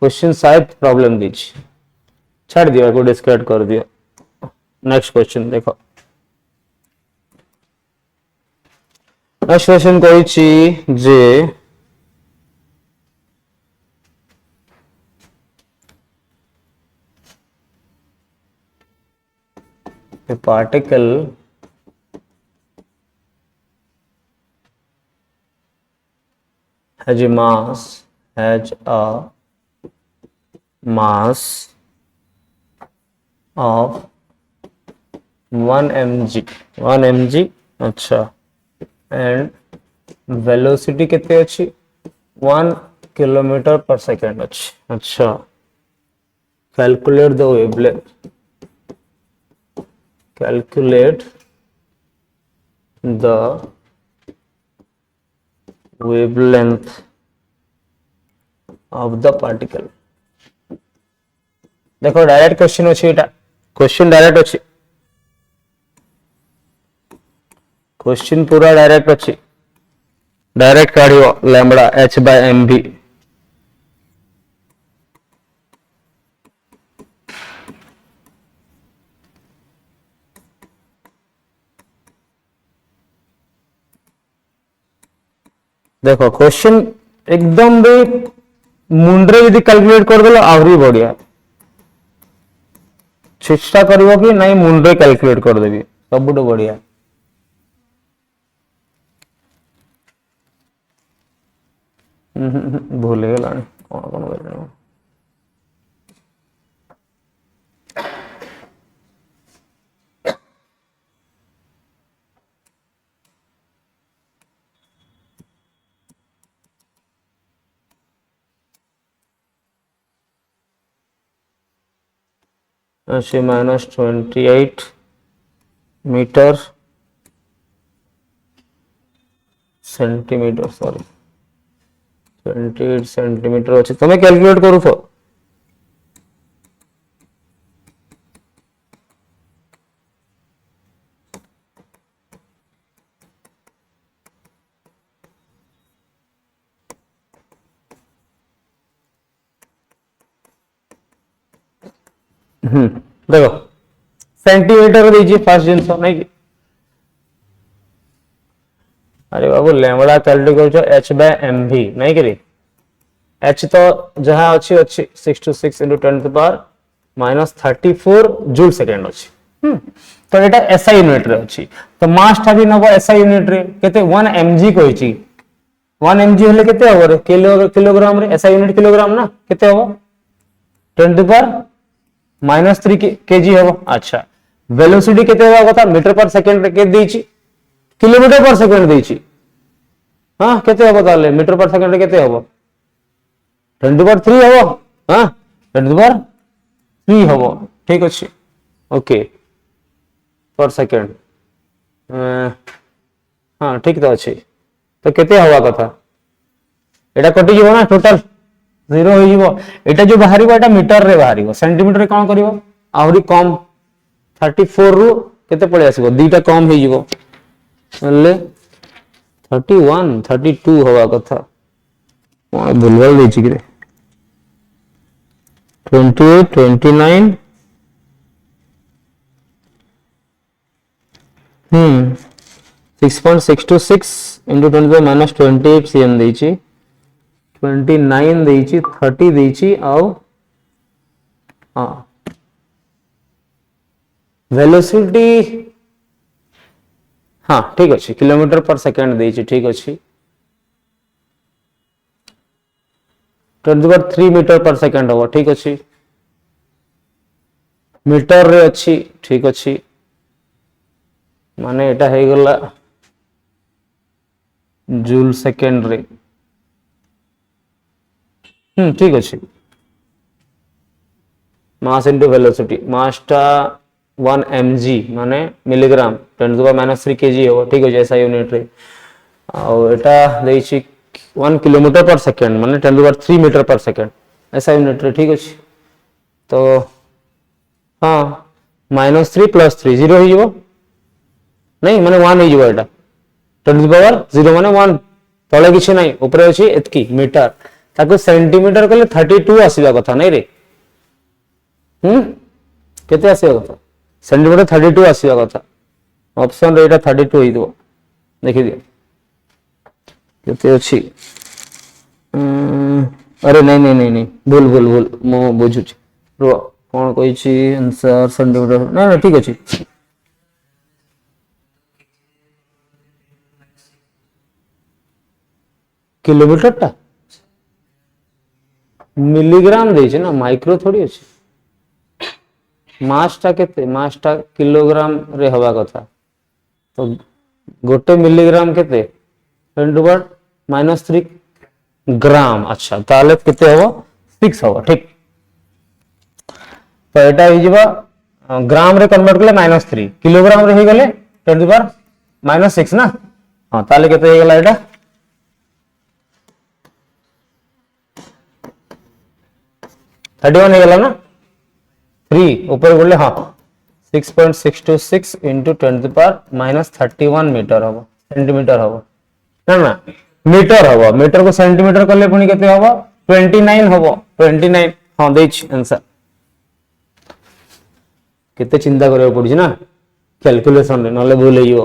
Speaker 1: question शायद प्रॉब्लम दीची छाड़ दिया को डिस्कार्ड कर दिया नेक्स्ट क्वेश्चन देखो नेक्स्ट क्वेश्चन कहिछि जे a particle has a mass of 1 mg अच्छा and velocity कितने अच्छी 1 किलोमीटर पर सेकेंड अच्छी अच्छा calculate the wavelength of the particle देखो डायरेक्ट क्वेश्चन अछि एटा क्वेश्चन डायरेक्ट अछि क्वेश्चन पूरा डायरेक्ट अछि डायरेक्ट काढियो लैम्बडा h by mv देखो क्वेश्चन एकदम भी मुंडरे यदि कैलकुलेट कर देलो आवरी बढ़िया चेष्टा करबो कि नहीं मुंडरे कैलकुलेट कर देबी सबुठ बढ़िया भूल गलानी कोन कोन बोलनो अच्छे -28 मीटर सेंटीमीटर सॉरी 28 सेंटीमीटर अच्छे तुम्हें कैलकुलेट करू तो देखो सेंटीमीटर दीजिए फर्स्ट जिनस नहीं कि अरे बाबू लैम्बडा कैलकुलेट कर h by mv नहीं करी h तो जहां अच्छी अच्छी 6 to 6 into 10 to the power -34 joule second अच्छी तो एटा SI यूनिट रे अच्छी तो मास था भी नबो SI यूनिट रे केते 1 mg कोइची 1 mg हेले केते हबो रे किलोग्राम रे एसआई यूनिट किलोग्राम ना केते हबो 10 टू पावर -3 केजी हबो। अच्छा वेलोसिटी केते हबा कथा मीटर पर सेकंड रे के देछि किलोमीटर पर सेकंड देछि हां केते हबो ताले मीटर पर सेकंड रे केते हबो 10 टू पावर 3 हबो हां 10 टू पावर 3 हबो ठीक अछि ओके पर सेकंड हाँ ठीक तो अच्छे तो केते हवा कथा एटा कटि जीवो ना टोटल 0 हो जीवो एटा जो बाहरिबो एटा मीटर रे बाहरिबो सेंटीमीटर रे कोन करिवो आहुरी कम 34 रु केते पळे आसीबो दीटा कम हे जीवो ले 31 32 हवा कथा कोन भुलवाल देछि कि 28 29 6.626 into 10 to the minus 28 cm देछि 29 देछि 30 देछि आउ हां वेलोसिटी हाँ ठीक अच्छे किलोमीटर पर सेकंड देछि ठीक अच्छे 3 मीटर पर सेकंड हो ठीक अच्छे मीटर रे अच्छी ठीक अच्छी माने एटा हे गला जूल सेकेंड रे ठीक अच्छे मास इनटू वेलोसिटी मास टा 1 mg माने milligram 10 to the power -3 kg हो ठीक अछि ऐसा यूनिट रे आ एटा देइ छी 1 किलोमीटर पर सेकंड माने 10 टू द पावर 3 मीटर पर सेकंड ऐसा यूनिट रे ठीक अछि तो हां -3 + 3 0 हो जीवो नहीं माने 1 हो जीवो एटा 10 टू द पावर 0 माने 1 तळे किछि नाही ऊपर अछि एतकी मीटर ताको सेंटीमीटर कले 32 आसीबा कथा नहीं रे केते आसीबा कथा सेंटीमीटर 32 आसीबा कथा ऑप्शन रे एटा 32 होई दो देखि दियो केते अछि अरे नहीं नहीं नहीं नहीं भूल भूल भूल मो बुझु छी रो कोन कहै छी आंसर सेंटीमीटर नहीं नहीं ठीक अछि किलोमीटर टा मिलीग्राम देछि ना माइक्रो थोड़ी अछि मास टा केते मास टा किलोग्राम रे हवा कथा तो गोटे मिलीग्राम केते 10 टू पावर -3 ग्राम अच्छा ताले केते हबो 6 हबो ठीक तो एटा हो जिबा ग्राम रे कन्वर्ट करले -3 किलोग्राम रे हे गेले 10 टू पावर -6 ना हां ताले केते हे गेला एटा 31 हे गेला ना 3 ऊपर बोले हाँ 6.626 into 10 to the power -31 metre हबो सेंटीमीटर हबो ना मीटर हबो मीटर को सेंटीमीटर करले पुनी केते हबो 29 हबो 29 हां देछि आंसर केते चिंता करियो पड़छि ना कैलकुलेशन रे नले भूल हेइयो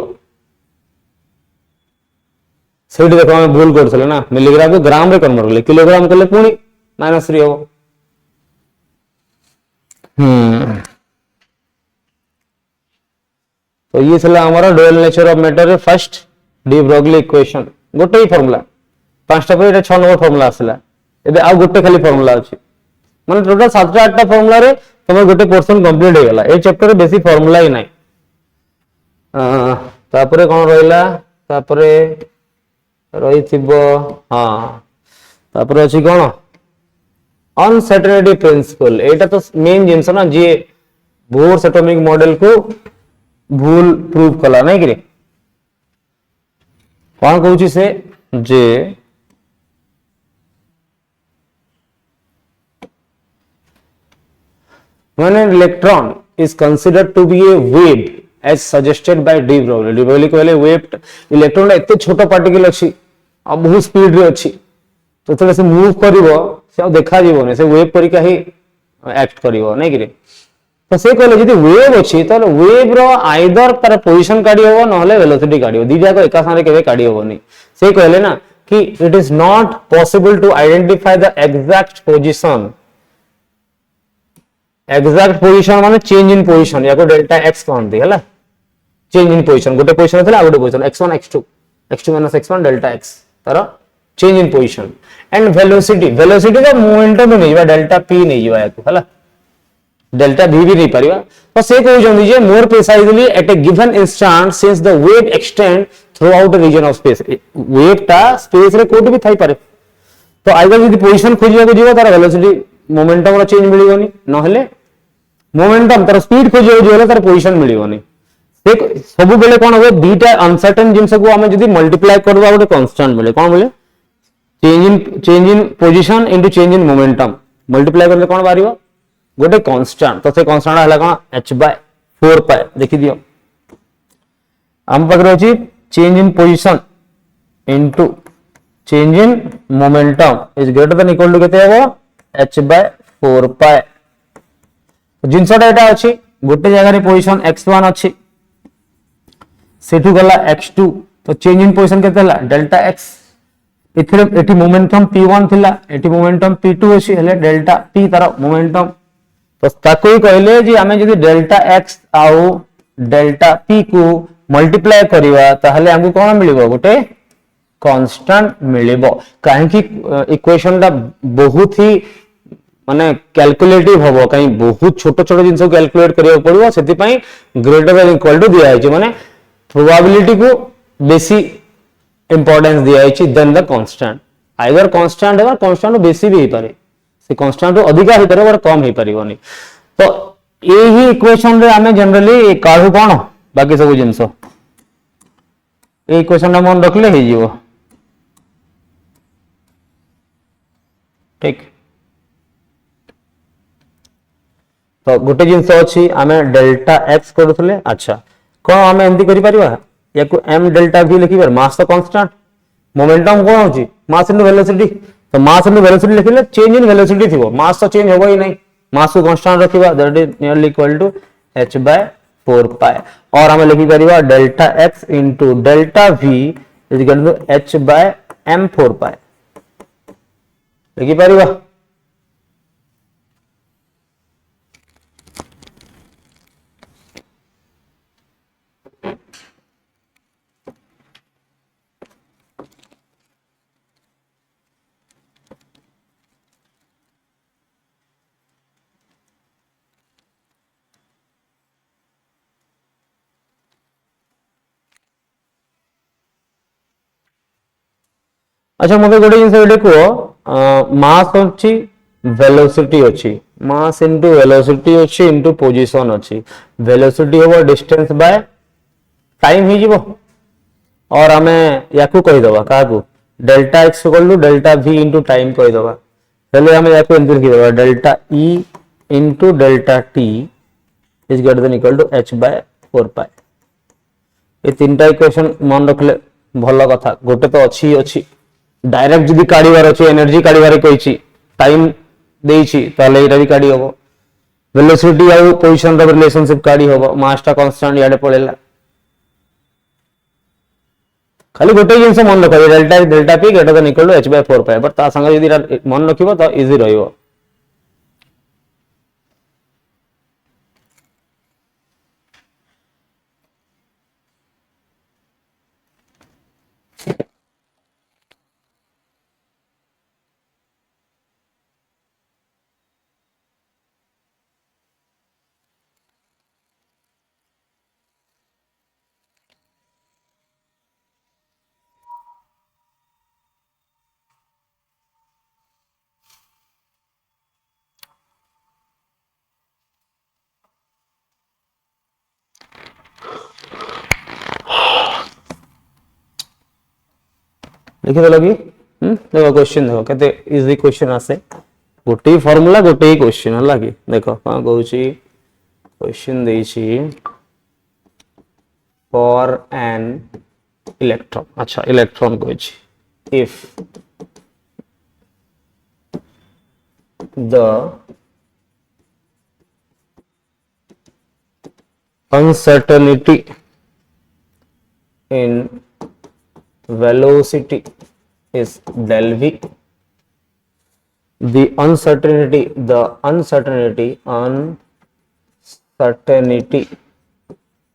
Speaker 1: सेठी देखो हम भूल करथले ना मिलीग्राम को ग्राम रे कन्वर्ट करले किलोग्राम करले पुनी -3 हबो तो ये चला हमारा डुअल नेचर ऑफ मैटर रे फर्स्ट डी ब्रोगली इक्वेशन गोटे ही फार्मूला पांचटा पर एटा 6 नंबर फार्मूला आसला एबे आ गोटे खाली फार्मूला अछि माने टोटल 7 8टा फार्मूला रे तमर गोटे पोर्शन कंप्लीट हे गेला ए चैप्टर रे बेसी फार्मूला ही नाही तापरे कोन रहला तापरे रहिथिबो हां तापरे अछि कोन अनसर्टेनिटी प्रिंसिपल एटा तो मेन जिंस ना जे बोर्स एटॉमिक मॉडल को भूल प्रूव कला नहीं कि कौन कहूची से जे when an electron is considered to be a wave as suggested by de Broglie कहले वेव इलेक्ट्रॉन एते छोटा पार्टिकल अछि आ बहुत स्पीड रे अछि तो थोड़ा से मूव करिवो से देखा जीवो से वेव परिका ही एक्ट करिवो नहीं कि तो से कहले जदी वेव अछि त वेव रो आइदर तार पोजीशन काढी होबो नहले वेलोसिटी काढी हो दीटा को एका सारे केबे काढी होबो नहीं से कहले ना कि it is not possible to identify the exact position माने चेंज इन पोजीशन या को डेल्टा x कहंती हैला चेंज इन पोजीशन गोटे पोजीशन थला गोटे position x1 x2 x2 - x1 delta x तार change in position and velocity velocity का मोमेंटम भी नहीं डेल्टा पी नहीं है डेल्टा भी नहीं पारिबा तो से कहउछन जे more precisely at a given instant since the wave extend throughout region of space wave टा स्पेस रे कोड भी थाई पारे तो आइदर यदि पोजीशन खोजिया को जीव तार वेलोसिटी मोमेंटम रो चेंज मिलियोनी नहले मोमेंटम तार स्पीड खोजिया को जीव तार पोजीशन मिलियोनी से सब बेले कोन हो दीटा अनसर्टेन जिंस को हम यदि मल्टीप्लाई करबा गोटे कांस्टेंट मिले कोन मिले change in position into change in momentum multiply करले कोन बारिबो गोटे कांस्टेंट तो से कांस्टेंट हला कोन h/4 पाए देखि दियो हम पकड़ अछि change in position into change in momentum is greater than equal to केते हो h/4 पाए जिनसटा एटा अछि गोटे जगह रे पोजीशन x1 अछि सेठू गला x2 तो चेंज इन पोजीशन केते हला डेल्टा x इथिरे एठी मोमेंटम p1 थिला एठी मोमेंटम p2 अछि हेले डेल्टा p तार मोमेंटम तो ताको ही कहले जे हमें यदि डेल्टा x आउ डेल्टा p को मल्टीप्लाई करिवा ताहले हमको कोन मिलिबो गोटे कांस्टेंट मिलिबो काहे कि इक्वेशन दा बहुत ही माने कैलकुलेटिव होबो काहे बहुत छोट छोट जिंस को कैलकुलेट करियो पड़िबो सेति पई ग्रेटर देन इक्वल टू दिया है माने प्रोबेबिलिटी को बेसी इंपोर्टेंस दिया है then the constant either constant है कांस्टेंट बेसी भी हो पारे से कांस्टेंट अधिका ही पारे और कम ही परिबोनी तो एही इक्वेशन रे हमें जनरली काढू कोन बाकी सब जिंस ए इक्वेशन ना मन रखले हे जीवो ठीक तो गोटे जिंस अछि हमें डेल्टा x करथले अच्छा कोन हमें एंती करि परिबा याको m डेल्टा v लिखि पर मास तो कांस्टेंट मोमेंटम कोन होची मास इनटू वेलोसिटी तो मास इनटू वेलोसिटी लिखिले चेंज इन वेलोसिटी थिबो मास तो चेंज होबो ही नहीं मास को कांस्टेंट रखिबा that is nearly equal to h/4 pi और हमें लिखि परिबा delta x into delta v is equal to h/m4 pi लिखि परिबा अच्छा मते गोटे जिंस एटे को मास अछि वेलोसिटी अछि मास इनटू वेलोसिटी अछि इनटू पोजीशन अछि वेलोसिटी होबो डिस्टेंस बाय टाइम ही जीवो और हमें याकू कहि दबा काकू delta x equal to delta v into time कहि दबा पहले हमें याकू एंटर कि दबा delta e into delta t is greater than equal to h/4 pi ए तीनटा इक्वेशन मन रखले भलो कथा गोटे तो अछि अछि डायरेक्ट जदी काढिबार अछि एनर्जी काढिबार कहिछि टाइम देइछि ताले एटा भी काढी होबो वेलोसिटी आ पोजीशन द रिलेशनशिप काढी होबो मास टा कांस्टेंट याडे पळेला खाली गोटे जिंस मन रखो delta p greater than equal to h/4 pi but ता संग यदि मन रखिबो त इजी रहइबो लिखि देला कि देखो क्वेश्चन देखो केते इजी क्वेश्चन आसे गोटे फार्मूला गोटे ही क्वेश्चन हला कि देखो का कहूची क्वेश्चन देइछि फॉर एन इलेक्ट्रॉन अच्छा इलेक्ट्रॉन कहूची if the uncertainty in velocity is del v the uncertainty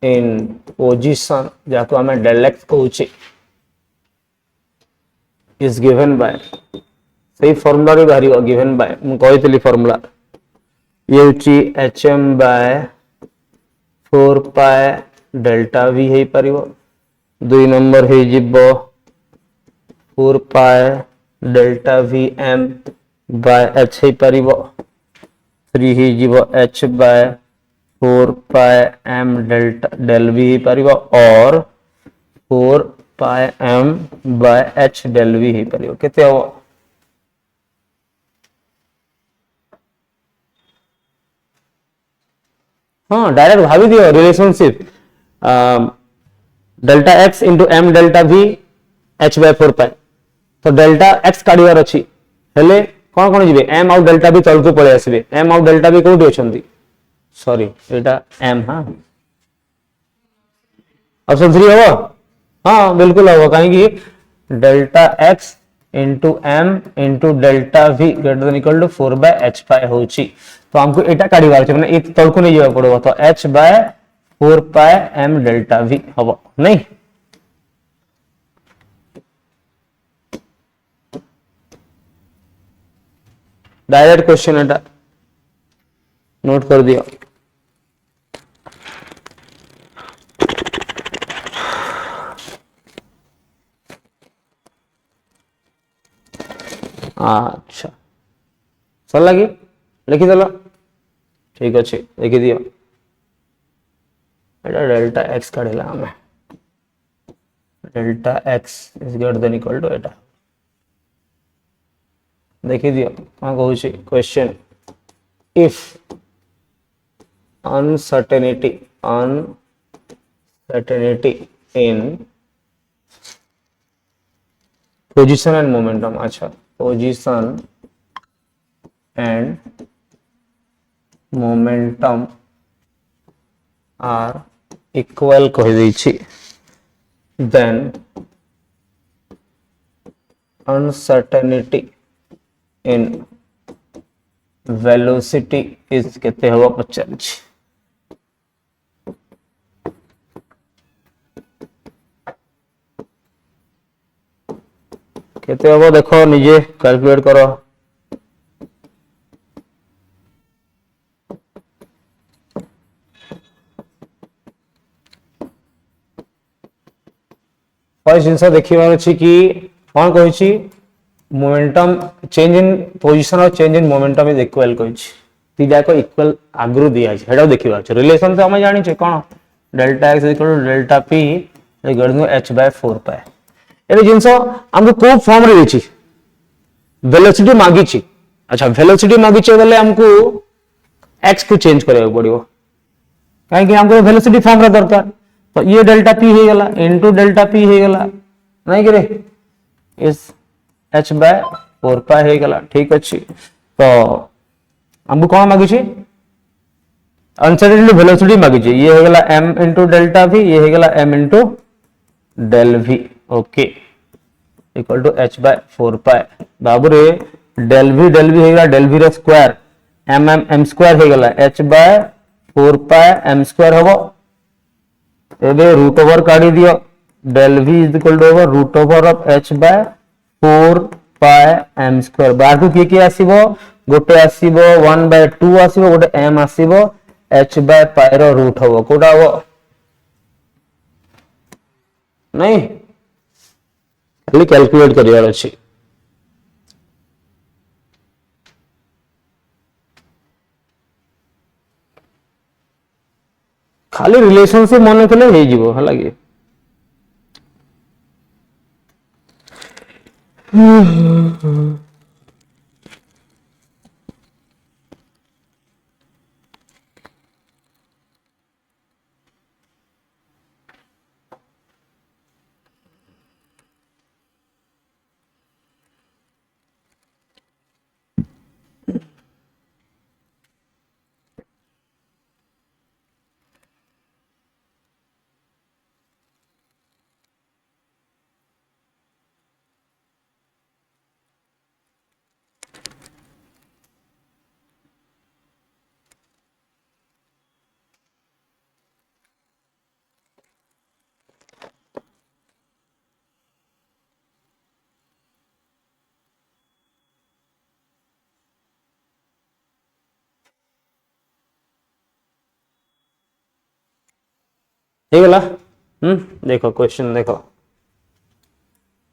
Speaker 1: in position जाको हमें del x कहूचे इज गिवन बाय सही फॉर्मूला रे बाहरी गिवन बाय मु कहितली फॉर्मूला ये होची hm by 4 pi delta v हे परिवो 2 नंबर हे जिवो 4 pi delta v m by h हे परिवो 3 हे जिवो h by 4 pi m delta del v हे परिवो और 4 pi m by h del v हे परिवो केते हो हाँ डायरेक्ट भाभी दियो relationship delta x into m delta v h by 4 pi तो डेल्टा x काढिवार अछि हेले कोन कोन जिवे m आउ डेल्टा v तळकु पळे आसीबे m आउ डेल्टा v कोठी अछंती सॉरी एटा m हां ऑप्शन 3 हो हाँ बिल्कुल होगा कहीं कि delta x into m into delta v greater than equal to 4 by h पाए होची तो हमको एटा काढिवार छै माने ए तळकु नै जेबा पड़ो तो h by 4 pi m delta v हबो नहीं डायरेक्ट क्वेश्चन एटा नोट कर दियो अच्छा सर लगी लिखि देलो ठीक अच्छे लिखि दियो एटा डेल्टा x काढिला हमें delta x is greater than equal to एटा देखि दियो हां कहू छी question if uncertainty in position and momentum अच्छा position and momentum are equal कहि दै छी then uncertainty in velocity is केते हवा पचार छी केते हबो देखो निजे कैलकुलेट करो फर्स्ट जिनस देखिबार अछि कि कोन कहै छी मोमेंटम चेंज इन पोजीशन और change in momentum is equal कहै छी तीजा को इक्वल आगरु दिया छै हेडा देखिबार छै रिलेशन तो हम जानि छै कोन delta x equal to delta p equal to h by 4 pi एबे जिनस हमको को फॉर्म रे छी वेलोसिटी मागी छी अच्छा वेलोसिटी मागी छै बोले हमको x को चेंज करे पड़िबो काहे कि हमको वेलोसिटी फॉर्म रे दरकार तो ये डेल्टा p हे गेला इनटू डेल्टा p हे गेला नहीं करे इस h बाय 4 पाए हे गेला ठीक अछि तो हमको कोन मागी छी अनसर्टेनिटी वेलोसिटी मागी छी ये हे गेला m इनटू डेल्टा v ये हे गेला m into del v okay equal to h by 4 pi बाबू रे डेल v हे गेला डेल v रे स्क्वायर m स्क्वायर हे गेला h by 4 pi m square हबो एबे रूट ओवर काढी दियो del v is equal to over root over of h by 4 pi m square बाहर को के आसीबो गोटे आसीबो 1 बाय 2 आसीबो गोटे m आसीबो h by pi row root हबो कोडा हबो नहीं खाली कैलकुलेट करियार अछि खाली रिलेशनशिप मन कले हे जिवो हला कि हे गला देखो क्वेश्चन देखो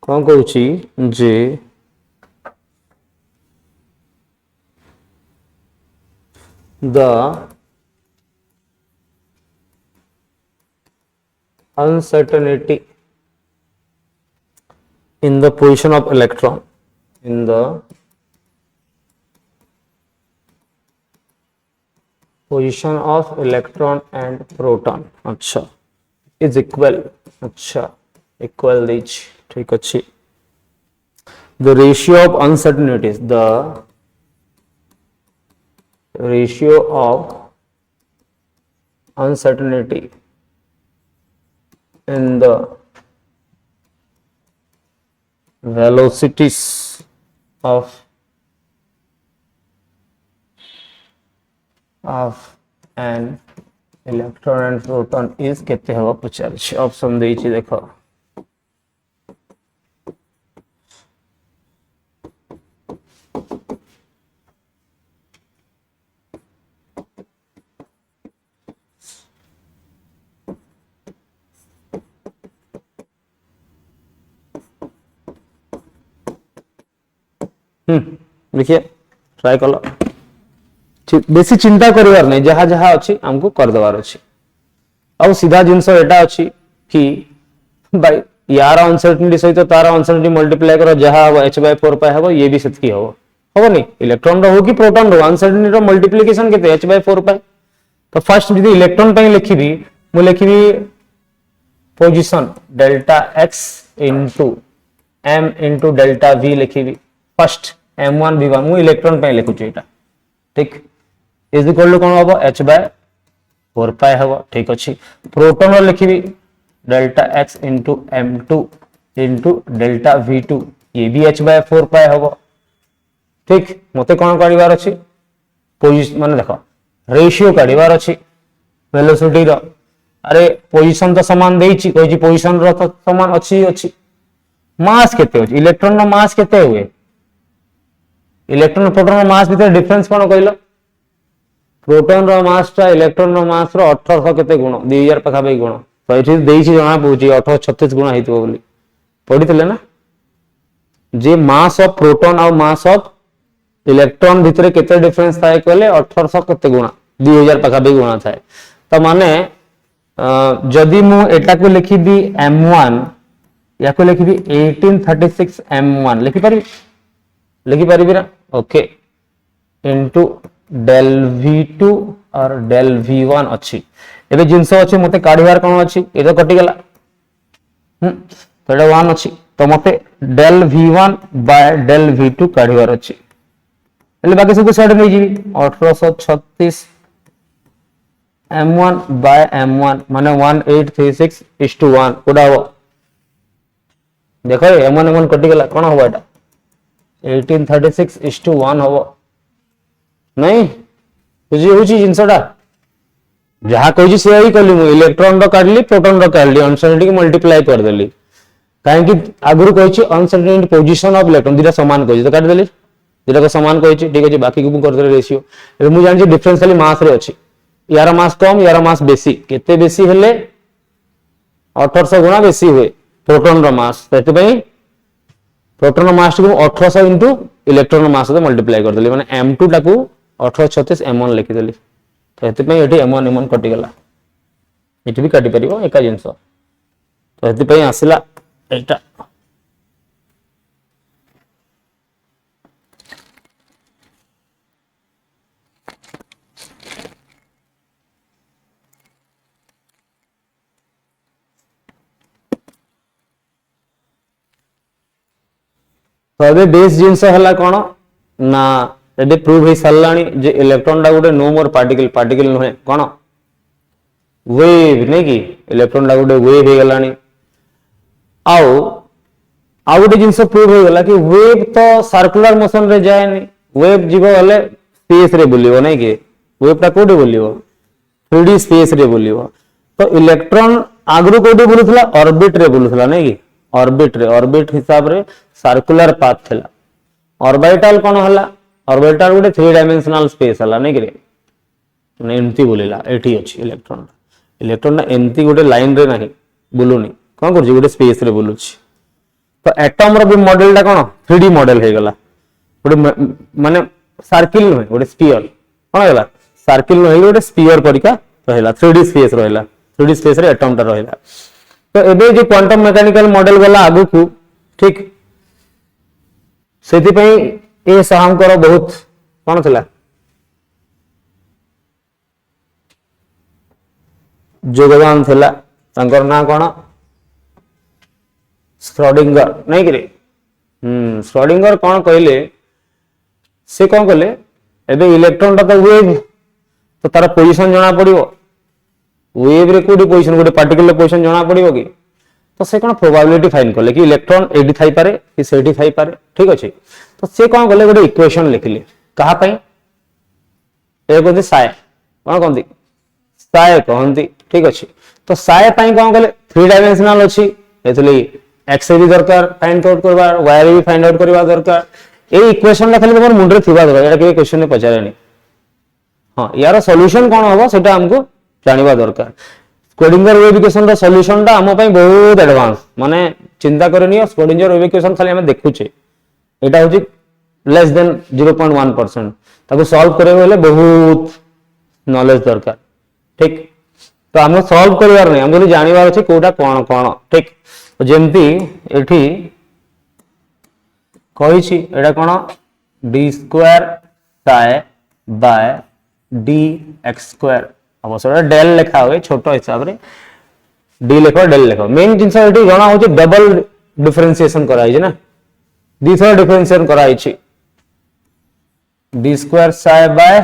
Speaker 1: कौन कहूची जे the uncertainty in the position of electron in the position of electron and proton अच्छा is equal अच्छा equal each ठीक अच्छी the ratio of uncertainties the ratio of uncertainty in the velocities of an electron and proton is केते हवा पचार option दे देखो देखिए try कल बेसी चिंता करिवार नहीं जहा जहा अच्छी हमको कर देवार अच्छी अब सीधा जिनस एटा अच्छी कि भाई यार अनसर्टेनिटी सहित तार अनसर्टेनिटी मल्टीप्लाई करो जहा हो h/4 पाए हो ये भी सेतकी हो नहीं इलेक्ट्रॉन रो कि प्रोटॉन रो अनसर्टेनिटी रो मल्टीप्लिकेशन केते h/4 पाए तो फर्स्ट यदि इलेक्ट्रॉन पे लिखिबी मु लिखिबी position delta x into m into delta v लिखिबी फर्स्ट m1 v1 मु इलेक्ट्रॉन पे लिखुची एटा ठीक इज इक्वल टू कोन होबो h/4 पाए होबो ठीक अछि प्रोटॉन रो लिखिबी delta x into m2 into delta v2 ये भी h/4 पाए होबो ठीक मते कोन काढिबार अछि पोजीशन माने देखो रेशियो काढिबार अछि वेलोसिटी रो अरे पोजीशन तो समान देइछि कहै छी पोजीशन रो तो समान अछि मास केते अछि इलेक्ट्रॉन रो मास केते हुए इलेक्ट्रॉन प्रोटॉन रो मास भीतर डिफरेंस कोन कहलो प्रोटॉन रो मास टा इलेक्ट्रॉन रो मास रो 1800 केते गुण 2000 पखा भाई गुण तो एठी देइछि जणा बुझी 1836 गुण हेतबो बोली पढितले ना जे मास ऑफ प्रोटॉन और मास ऑफ इलेक्ट्रॉन भीतर केते डिफरेंस थाए कहले 1800 केते गुण 2000 पखा भाई गुण थाए तो माने जदि मु एटा को लिखि दी m1 या को लिखि दी 1836 m1 लिखि पारिबी ना ओके इनटू डेल v2 और डेल v1 अच्छी एबे जिंस अच्छी मते काढिबार कोन अच्छी ए तो कटि गेला तो एटा 1 अच्छी तो मते del v1 bye del v2 काढिबार अच्छी એટલે बाकी सब साइड में जीवी 1836 m1 by m1 माने 1836:1 कोडा हो देखो m1 m1 कटि गेला कोन हो एटा 1836:1 हो नहीं बुझी होची जिंसटा जहा कहू से ही कली इलेक्ट्रॉन रो काढली प्रोटॉन रो काढली अनसर्टेनिटी के मल्टीप्लाई कर देली काहे कि आगुरु कहू अनसर्टेनिटी पोजीशन ऑफ इलेक्ट्रॉन दिरा समान कहू तो काट देली दिरा को समान कहू ठीक अछि बाकी को कर दे रेशियो ए मु जानि डिफरेंशियल मास रे अछि यार मास कम यार मास बेसी केते बेसी हेले 1800 गुना बेसी हुए प्रोटॉन रो मास तेते पई प्रोटॉन रो मास को 1800 इनटू इलेक्ट्रॉन रो मास से मल्टीप्लाई कर देली माने m2 टाकू 1836 m1 लिखि देली तो हेते पई एठी m1 m1 कटि गेला एठी भी काटि परिबो एका जिंस तो हेते पई आसिला एटा तो बेस जिंस हला कोन ना एबे प्रूव हे सल्लानी जे इलेक्ट्रॉन डा गुटे नो मोर पार्टिकल नहे कोन वेव नै कि इलेक्ट्रॉन डा गुटे वेव हे गलानी आउ गुटे जिंस प्रूव हो गला कि वेव तो सर्कुलर मोशन रे जाय नै वेव जीवो हले स्पेस रे बुलिवो नै कि वेव टा कोडे बुलिवो 3D स्पेस रे बुलिवो तो इलेक्ट्रॉन आगरु कोडे बुलुथला ऑर्बिट रे बुलुथला नै कि ऑर्बिट हिसाब रे सर्कुलर पाथ थिला ऑर्बिटल कोन हला ऑर्बिटल गुटे 3 डायमेंशनल स्पेस हला नै कि रे एमती बोलेला एठी अछि इलेक्ट्रॉन इलेक्ट्रॉन एमती गोटे लाइन रे नहीं बुलुनी कौन कर गोटे स्पेस रे बुलुची तो एटम रो भी मॉडल कौन 3D मॉडल हो गला गोटे माने सर्किल नुहे गोटे स्फीयर कौन है सर्किल नुहे गोटे स्फीयर परिका रहला 3D स्पेस रहला 3D स्पेस रे एटम टा रहला तो एबे जो क्वांटम मैकेनिकल मॉडल गला आगु को ठीक सेति पई ए सहांकर बहुत कौन थिला योगदान थिला तांकर ना कौन श्रोडिंगर नहीं कि श्रोडिंगर कौन कहले से कौन कहले एबे इलेक्ट्रॉन टा तो वेव तो तार पोजीशन जना पड़िबो वेव रे कोडी पोजीशन गोटे पार्टिकल पोजीशन जना पड़िबो कि तो से कौन प्रोबेबिलिटी फाइंड कले कि इलेक्ट्रॉन एडी थाई पारे कि सेडी थाई पारे ठीक अछि तो से कौन कले गोटे इक्वेशन लिखिले कहा पई ए कोंदी साय कौन कोंदी साय कहंती ठीक अछि तो साय पई कौन कले 3 डायमेंशनल अछि एथले एक्स भी दरकार फाइंड आउट करबा वाई भी फाइंड आउट करबा दरकार ए इक्वेशन ला खाली तमर मुंडरे थिबा दरकार एटा के क्वेश्चन ने पचारेनी हां यार सॉल्यूशन कौन होबो सेटा हमको जानिबा दरकार स्क्रोडिंगर वेव इक्वेशन रो सॉल्यूशन टा हम पई बहुत एडवांस माने चिंता करनी स्क्रोडिंगर वेव इक्वेशन खाली हम देखुचे एटा होची लेस देन 0.1% ताको सॉल्व करे होले बहुत नॉलेज दरकार ठीक तो हम सॉल्व करिवार नै हम जानिबार अछि कोटा कोन कोन ठीक तो जेमती एठी कहि छी एटा कोन d square psi by dx2 अवसर डेल लिखा हुए छोटो हिसाब रे d लिखो डेल लिखो मेन जिंस एठी जणा होची डबल डिफरेंशिएशन कराई छै ना दी थर डिफरेंशिएशन कराई छै d square psi by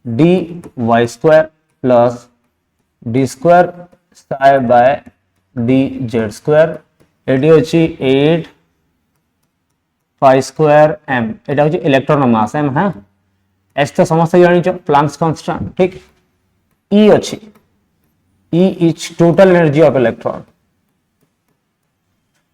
Speaker 1: dy2 plus d square psi by dz2 एटी होची 8 पाई स्क्वायर m एटा होची इलेक्ट्रॉन मास m हां s तो समस्त जानि छ प्लैंक्स कांस्टेंट ठीक e अछि e is total energy of electron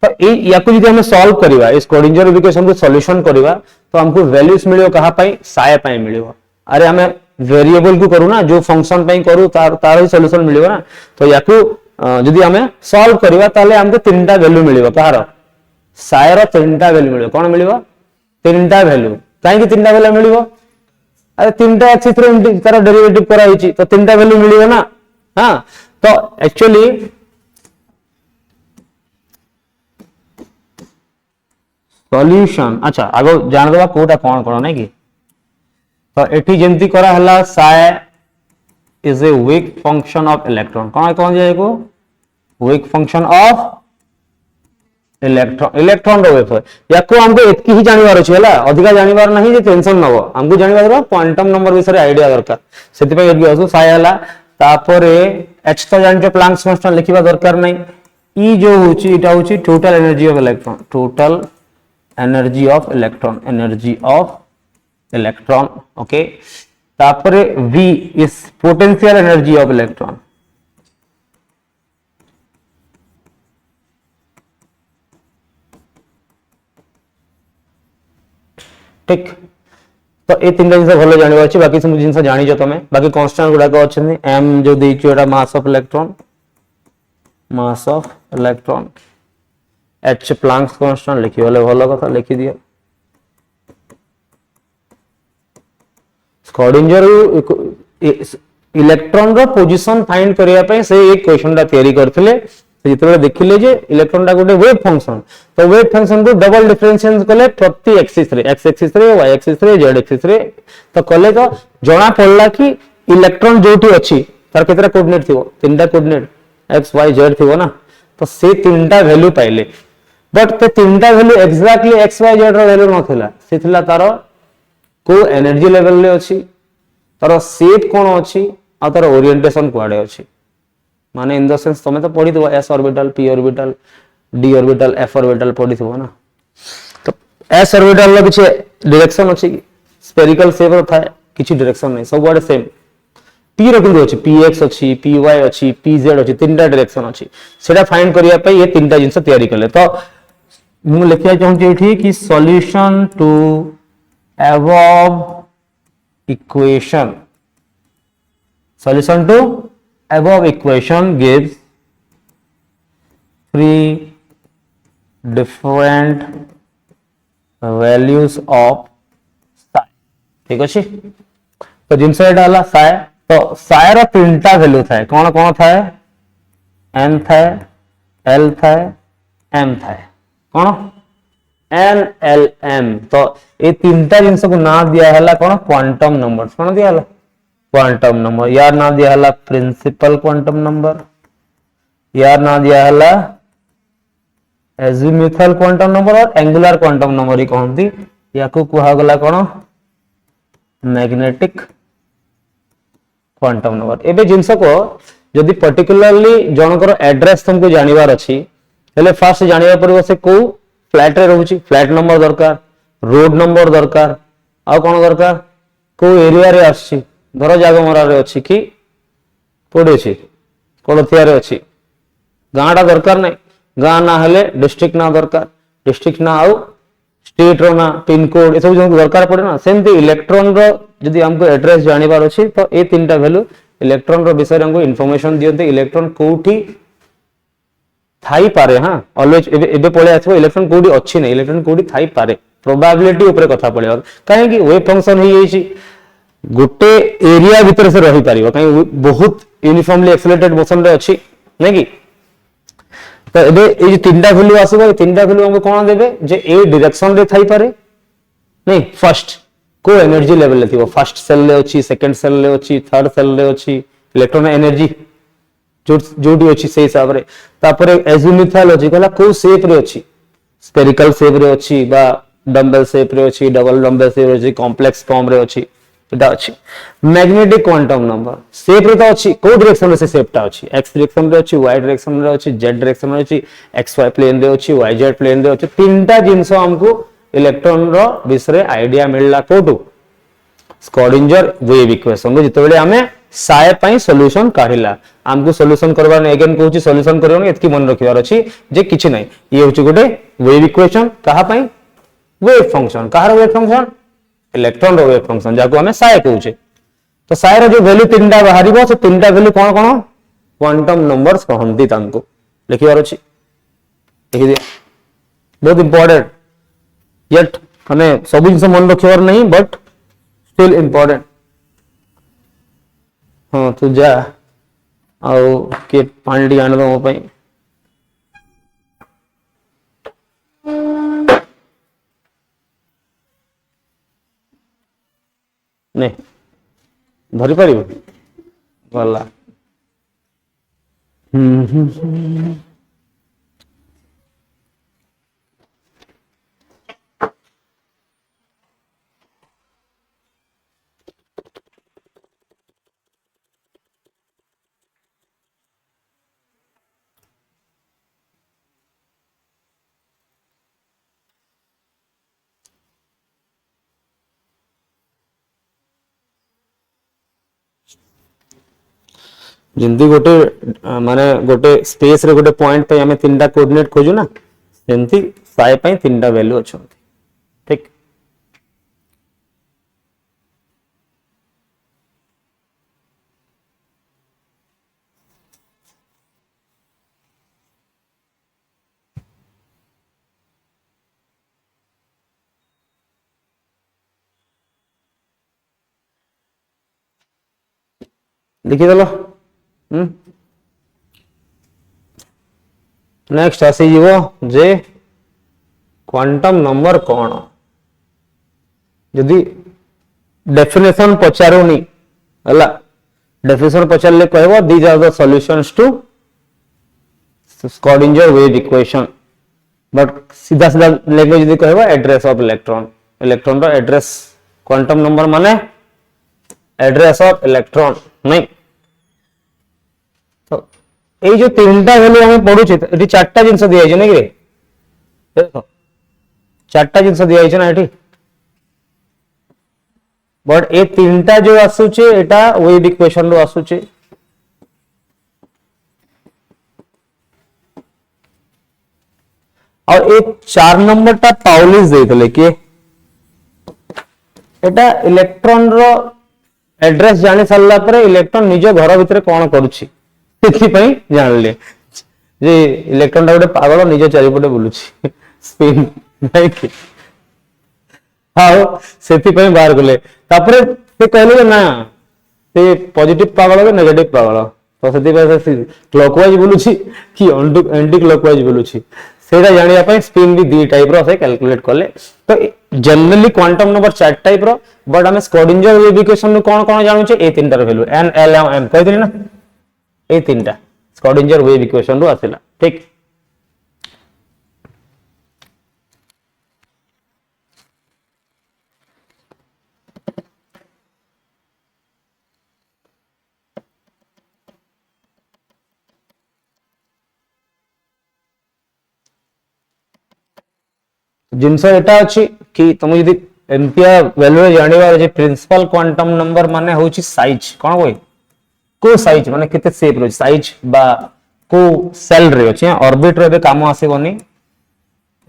Speaker 1: तो ए याको जदि हम सॉल्व करिवा इस स्क्रोडिंगर इक्वेशन को सॉल्यूशन करिवा तो हमको वैल्यूज मिलियो कहा पई साय पई मिलियो अरे हमें वेरिएबल को करू ना जो फंक्शन पई करू तार ही सॉल्यूशन मिलियो ना तो याको जदि हमें सॉल्व करिवा ताले हमको तीनटा वैल्यू मिलियो कहार साय रो तीनटा वैल्यू मिलियो कोन मिलियो तीनटा वैल्यू काहे कि तीनटा वैल्यू मिलियो अरे तीनटा एक्सिस रे तार डेरिवेटिव करा हिची तो तीनटा वैल्यू मिलियो ना हां तो एक्चुअली सॉल्यूशन अच्छा आगो जान दबा कोटा कोन कोन नै कि तो एठी जेंती करा हला psi is a wave function of electron कौन जाए को वीक फंक्शन ऑफ इलेक्ट्रॉन रो वेव याको हमको एतकी ही जानिबार अछि हला अधिका जानिबार नहीं जे टेंशन नबो हमको जानिबार क्वांटम नंबर विषय आईडिया दरकार सेति पे एतकी असु साय हला तापरे h तो जानि प्लैंक्स कांस्टेंट लिखिबा दरकार नहीं ई जो होची इटा होची total energy of electron total energy of electron okay तापरे v is potential energy of electron ठीक तो ए तीन जिनस भलो जानिबा अछि बाकी सब जिनस जानि जो तमे बाकी कांस्टेंट गुडा को अछि m जो देइछु एटा mass of electron h Planck's constant लिखि होले भलो कथा लिखि दियो स्क्रोडिंगर इलेक्ट्रॉन रो पोजीशन फाइंड करिया पे से एक क्वेश्चन दा तयारी करथिले जितबे देखिले जे इलेक्ट्रॉन दा गोटे वेव फंक्शन तो वेव फंक्शन को डबल डिफरेंशिएशन कले प्रति एक्सिस रे x एक्सिस रे y एक्सिस रे z एक्सिस रे तो कले तो जणा पड़ला कि इलेक्ट्रॉन जोटी अछि तार केतरा कोऑर्डिनेट थिवो तीनटा कोऑर्डिनेट x y z थिवो ना तो से तीनटा वैल्यू पाइले बट तो तीनटा value exactly x y z रो वैल्यू नथिला से थिला तारो को एनर्जी लेवल ले अछि तारो शेप कोन अछि आ तारो ओरिएंटेशन कोआडे अछि माने इन द सेंस तमे तो पढी दो s orbital p orbital d orbital f orbital पढी दो ना तो s ऑर्बिटल लो किछ डायरेक्शन अछि स्फेरिकल शेप रो थाए किछ डायरेक्शन नै सब वाडे सेम p रो किंतु अछि px अछि py अछि pz अछि तीनटा डायरेक्शन अछि सेटा फाइंड करिया पे ये तीनटा जिंस तयारी करले तो मु लिखिया चाहू छी एठी कि solution to above equation solution to above equation gives three different values of psi ठीक अच्छे तो जिनस एटा psi तो psi रो तीनटा वैल्यू थाए कौन कौन थाए n थाए l थाए m थाए कौन n l m तो ये तीनटा जिनस को ना दिया है कौन क्वांटम नंबर कौन दिया है क्वांटम नंबर यार ना दिया है प्रिंसिपल क्वांटम नंबर यार ना दिया है एजिमुथल क्वांटम नंबर और एंगुलर क्वांटम नंबर ही कहती या को कहा गला कौन मैग्नेटिक क्वांटम नंबर एबे जिनस को जदि पर्टिकुलरली जनकर एड्रेस तुमको जानिबार अछि हेले फास्ट जानिबा परबो से को फ्लैट रे रहउची फ्लैट नंबर दरकार रोड नंबर दरकार आ कोन दरकार को एरिया रे आछि धर जागमरा रे अछि कि कोडे अछि कोडथिया रे अछि गाँटा दरकार नहीं गाँ ना हेले डिस्ट्रिक्ट ना दरकार डिस्ट्रिक्ट ना आउ स्टेट रो ना पिन कोड ए सब जो दरकार पड़े ना सेमती इलेक्ट्रॉन रो यदि हमको एड्रेस जानिबार अछि तो ए तीनटा वैल्यू इलेक्ट्रॉन रो विषय हमको इंफॉर्मेशन दियते इलेक्ट्रॉन कोठी थाई पारे हां ऑलवेज एबे पळे आछो इलेक्ट्रॉन कोठी अछि नै इलेक्ट्रॉन कोठी थाई पारे प्रोबेबिलिटी ऊपर कथा पड़ेगा काहे कि वेव फंक्शन ही एछि गोटे एरिया भीतर से रही पारिबो काहे बहुत यूनिफॉर्मली एक्सेलरेटेड मोशन रे अछि नै कि तो एबे ए जे तीनटा वैल्यू आसीबो ए तीनटा वैल्यू हमको कोन देबे जे ए डायरेक्शन रे थाई पारे नै फर्स्ट को एनर्जी लेवल ले थिबो फर्स्ट सेल ले अछि सेकंड सेल ले अछि थर्ड सेल ले अछि इलेक्ट्रॉन एनर्जी जोटी अछि से हिसाब रे तापर एजिमुथल अछि कला को शेप रे अछि स्फेरिकल शेप रे अछि बा डंबल शेप रे अछि डबल डंबल शेप रे अछि कॉम्प्लेक्स फॉर्म रे अछि एटा अछि मैग्नेटिक क्वांटम नंबर शेप रे तो अछि को डायरेक्शन रे से शेपटा अछि एक्स डायरेक्शन रे अछि वाई डायरेक्शन रे अछि जेड डायरेक्शन रे अछि एक्स वाई प्लेन रे अछि वाई जेड प्लेन रे अछि तीनटा जिंस हमको इलेक्ट्रॉन रो विषय आईडिया मिलला कोटू स्क्रोडिंजर वेव इक्वेशन जिते बेले हमें साय पई सॉल्यूशन काढिला हमको सॉल्यूशन करबा ने अगेन कहूची सॉल्यूशन करियो ने एतकी मन रखिबार अछि जे किछि नै ये होची गोटे वेव इक्वेशन कहा पई वेव फंक्शन कहार वेव फंक्शन इलेक्ट्रॉन रो वेव फंक्शन जाको हमें साय कहूचे तो साय रो जो वैल्यू तीनटा बाहरिबो से तीनटा वैल्यू कोन कोन क्वांटम नंबर्स कहंती तांको लिखिबार अछि लिखि दे बहुत इंपोर्टेंट येट हमें सब जिन मन रखिबार नहीं बट स्टिल इंपोर्टेंट हाँ तू जा आओ के पानी टी आने दो मो पई नहीं धरी पारिबो गला जिंदी गोटे माने गोटे स्पेस रे गोटे पॉइंट पे हमें तीनटा कोऑर्डिनेट खोजु ना सेंती साय पे तीनटा वैल्यू अछंती ठीक लिखि देलो नेक्स्ट आसी जीवो जे क्वांटम नंबर कौन जदि डेफिनेशन पचारुनी हला डेफिनेशन पचारले कहबो these are the solutions to Schrodinger wave equation but सीधा सीधा लेके जदि कहबो एड्रेस ऑफ इलेक्ट्रॉन इलेक्ट्रॉन रो एड्रेस क्वांटम नंबर माने एड्रेस ऑफ इलेक्ट्रॉन नहीं तो ये जो तीनटा वैल्यू हमें पढुचे एटी चारटा जिंस दिया छै नै रे देखो चारटा जिंस दिया छै ना एटी बट ए तीनटा जो आसुचे एटा वेव इक्वेशन रो आसुचे और ए 4 नंबर टा पाउलिस देतले के एटा इलेक्ट्रॉन रो एड्रेस जाने सारला पर इलेक्ट्रॉन निज घर भीतर कोन करूची सेति पई जानले जे इलेक्ट्रॉन गोटे पागल निज चारिपटे बुलुची स्पिन नहीं कि हाँ सेति पई बाहर गले तापरे से कहले ना से पॉजिटिव पागल के नेगेटिव पागल तो सेति पई से क्लॉकवाइज बुलुची कि एंटी क्लॉकवाइज बुलुची सेटा जानिया पई स्पिन भी दी टाइप रो से कैलकुलेट करले तो जनरली क्वांटम नंबर 4 टाइप रो बट हमें स्क्रोडिंगर वेव इक्वेशन नु कोन जानु छे ए तीनटा रो वैल्यू n l m कहि दिली ना ए तीनटा स्क्रोडिंगर वेव इक्वेशन रो आसिला ठीक जिनस एटा अछि कि तुम यदि एम्पियर वैल्यू जानिबार जे प्रिंसिपल क्वांटम नंबर माने होछि साइज कोन होय को साइज माने केते शेप रो साइज बा को सेल रे अछि ऑर्बिट रे काम आसीबनी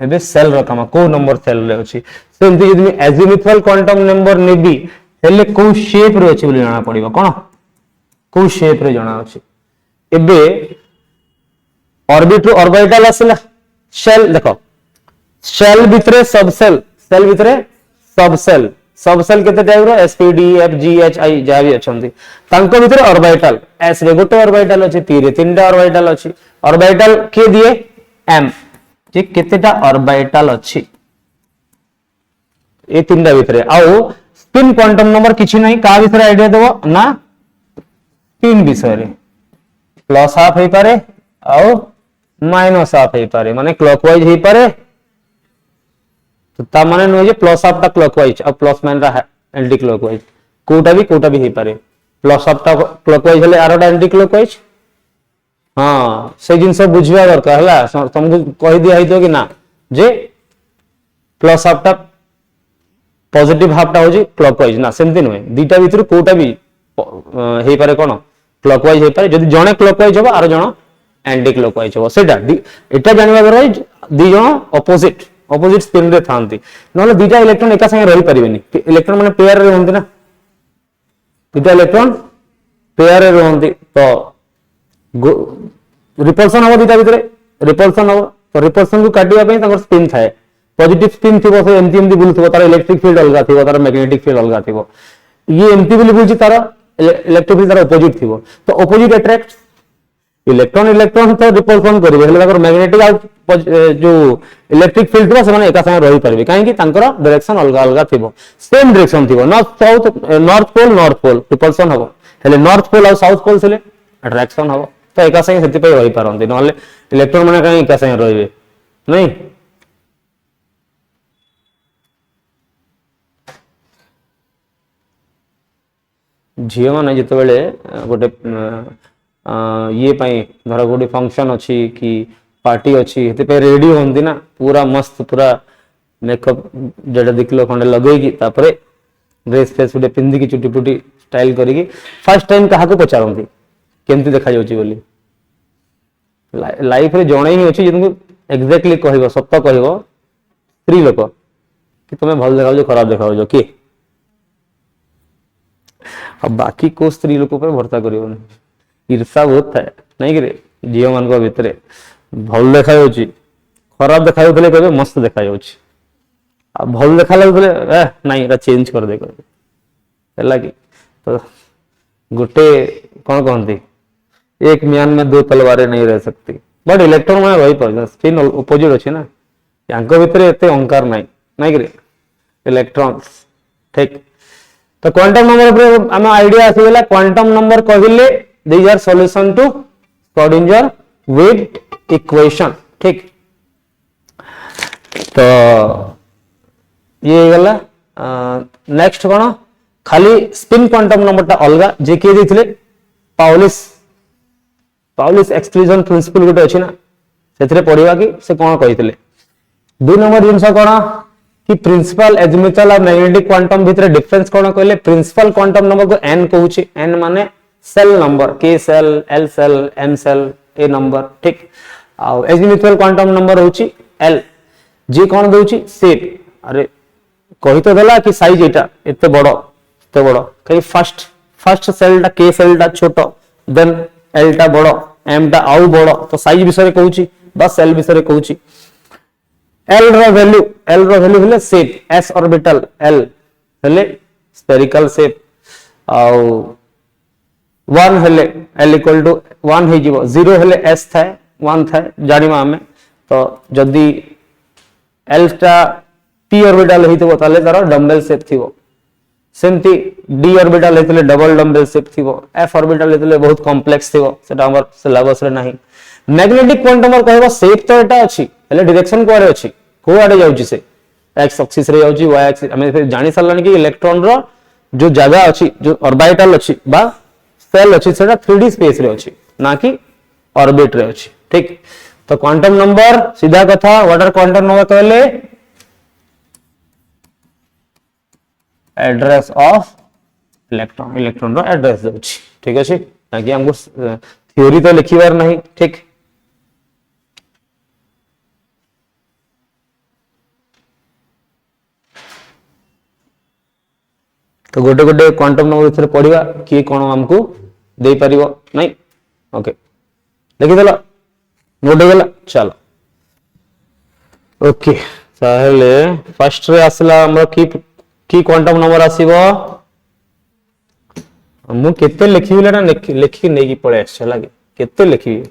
Speaker 1: एबे सेल रो काम को नंबर सेल रे अछि सेमति यदि एजिमुथल क्वांटम नंबर नेबी हेले को शेप रे अछि बोली जाना पड़िबो कोन को शेप रे जाना अछि एबे ऑर्बिट रो ऑर्बिटल आसिला शेल देखो शेल भितरे सबसेल सेल भितरे सबसेल सबसेल केते टाइप रो एसपीडी एफजीएचआई जा भी अछंती तांको भितरे ऑर्बिटल एस रे गोटे ऑर्बिटल अछि पी रे तीनटा ऑर्बिटल अछि ऑर्बिटल के दिए एम जे केतेटा ऑर्बिटल अछि ए तीनटा भितरे आउ स्पिन क्वांटम नंबर किछि नाही का भितरे आईडिया देबो ना स्पिन विषय रे प्लस हाफ हे पारे आउ माइनस हाफ हे पारे माने क्लॉकवाइज हे पारे तो ता माने नो जे प्लस ऑफ ता क्लॉकवाइज और प्लस मान रा एंटी क्लॉकवाइज कोटा भी हे पारे प्लस ऑफ ता क्लॉकवाइज हेले आरोटा एंटी क्लॉकवाइज हां से जिंस बुझिया दरकार हला तुमको कहि दिया हितो कि ना जे प्लस ऑफ ता पॉजिटिव हाफ ता हो जे क्लॉकवाइज ना सेमति नय दीटा भीतर कोटा भी हे पारे कोन क्लॉकवाइज हे पारे जदी जणे क्लॉकवाइज हो आरो जण एंटी क्लॉकवाइज हो सेटा एटा जानबा दरकार दी जण ऑपोजिट स्पिन रे थांती नले दीटा इलेक्ट्रॉन एका संगे रही परिबेनी इलेक्ट्रॉन माने पेयर रे होंती ना दीटा इलेक्ट्रॉन पेयर रे होंती तो रिपल्सन हो दीटा भितरे रिपल्सन हो तो रिपल्सन को काटिया पे ताकर स्पिन थाए पॉजिटिव स्पिन थिबो से एमटी बुलथबो तार इलेक्ट्रिक फील्ड अलगा थिबो तार मैग्नेटिक फील्ड अलगा थिबो ये एमटी बुलबुल तार इलेक्ट्रिक फील्ड तार ऑपोजिट थिबो तो ऑपोजिट अट्रैक्ट इलेक्ट्रॉन तो रिपल्सन करिवे हेले ताकर मैग्नेटिक आ जो इलेक्ट्रिक फील्ड थो से एका संगे रही पारे कहीं तांकर डायरेक्शन अलग अलग थिबो सेम डायरेक्शन थिबो नॉर्थ पोल रिपल्सन हबो हेले नॉर्थ पोल और साउथ पोल थिले अट्रैक्शन हबो तो एका संगे सेति पे रही पारंती नले इलेक्ट्रॉन माने कहीं एका संगे रहिबे नहीं झियो माने जते बेले गोटे ये पाई धर गोटे फंक्शन अच्छी कि पार्टी अच्छी पे रेडी होंती ना पूरा मस्त पूरा मेकअप जेटा देखलो खंडे लगेगी तापरे ड्रेस फेस गोटे पिंधिकी चुटी पुटी स्टाइल करिकी फर्स्ट टाइम कहा को पचारंती केमती देखा जाउची बोली लाइफ रे जणे ही अछि जनको एग्जैक्टली कहबो सत्य कहबो स्त्री लोक कि तुमे भल देखाउ खराब देखाउ कि अब बाकी को स्त्री लोक पे भरसा करिवनी ईर्षा बहुत थाए नहीं कि झील मान भितर भल देखा खराब देखा कहते मस्त देखा भल देखा नहीं चेंज कर दे है कि तो गोटे कौन कहती एक म्यान में दो तलवारें नहीं रह सकती बट इलेक्ट्रॉन में रही पारे स्पिन ऑपोजिट अच्छी ना या भितर एत अंकार नहीं कि इलेक्ट्रॉन्स ठीक तो क्वांटम नंबर आम आइडिया आसीगला क्वांटम नंबर कहले these are solution to Schrodinger wave equation ठीक तो ये गला नेक्स्ट कौन खाली स्पिन क्वांटम नंबर टा अलगा जे के देथिले पाउलिस एक्सक्लूजन प्रिंसिपल गोटे अछि ना सेथरे पढिबा कि से कोन कहिथिले दो नंबर जिंस कोन कि प्रिंसिपल एजिमुथल और मैग्नेटिक क्वांटम भितर डिफरेंस कोन कहले प्रिंसिपल क्वांटम नंबर को n कहूची n माने सेल नंबर के shell L shell M shell ए नंबर ठीक आ एजिमुथल क्वांटम नंबर होची एल जे कोन दोची शेप अरे कहि तो देला कि साइज एटा एते बड़ो कहीं फर्स्ट सेल टा के सेल टा छोटो देन एल टा बड़ एम टा आउ बड़ तो साइज विषय कहूची बा सेल विषय कहूची एल रो वैल्यू हेले शेप एस ऑर्बिटल एल हेले स्फेरिकल शेप आउ 1 हेले एल इक्वल टू 1 हे जीवो 0 हेले एस थाए 1 थाए जानिमा हमें तो जदी एल टा पी ऑर्बिटल हेतिबो ताले तार डंबल शेप थिबो सेमती डी ऑर्बिटल हेतिले डबल डंबल शेप थिबो एफ ऑर्बिटल हेतिले बहुत कॉम्प्लेक्स थिबो सेटा हमर सिलेबस रे नाही मैग्नेटिक क्वांटम और कहबो शेप तो एटा अछि हेले डायरेक्शन कोआरे अछि को आडे जाउची से एक्स एक्सिस रे जाउची वाई एक्सिस हमें जानि सरलानी कि इलेक्ट्रॉन रो जो जगह अछि जो ऑर्बिटल अछि बा सेल अछि सेटा 3D स्पेस रे अछि ना कि ऑर्बिट रे अछि ठीक तो क्वांटम नंबर सीधा कथा व्हाट आर क्वांटम नंबर कहले एड्रेस ऑफ इलेक्ट्रॉन रो एड्रेस दउछि ठीक अछि ताकि हमको थ्योरी तो लिखिबार नहीं ठीक तो गोटे गोटे क्वांटम नंबर विषय पढ़िबा कि कोन हमको दे परिबो नहीं ओके देखि देला नोट हो गला चलो ओके ताहले फर्स्ट रे आसला हमर की क्वांटम नंबर आसीबो मु केते लिखिबिला ना लिखि नै कि पळे आछ लागे केते लिखिबि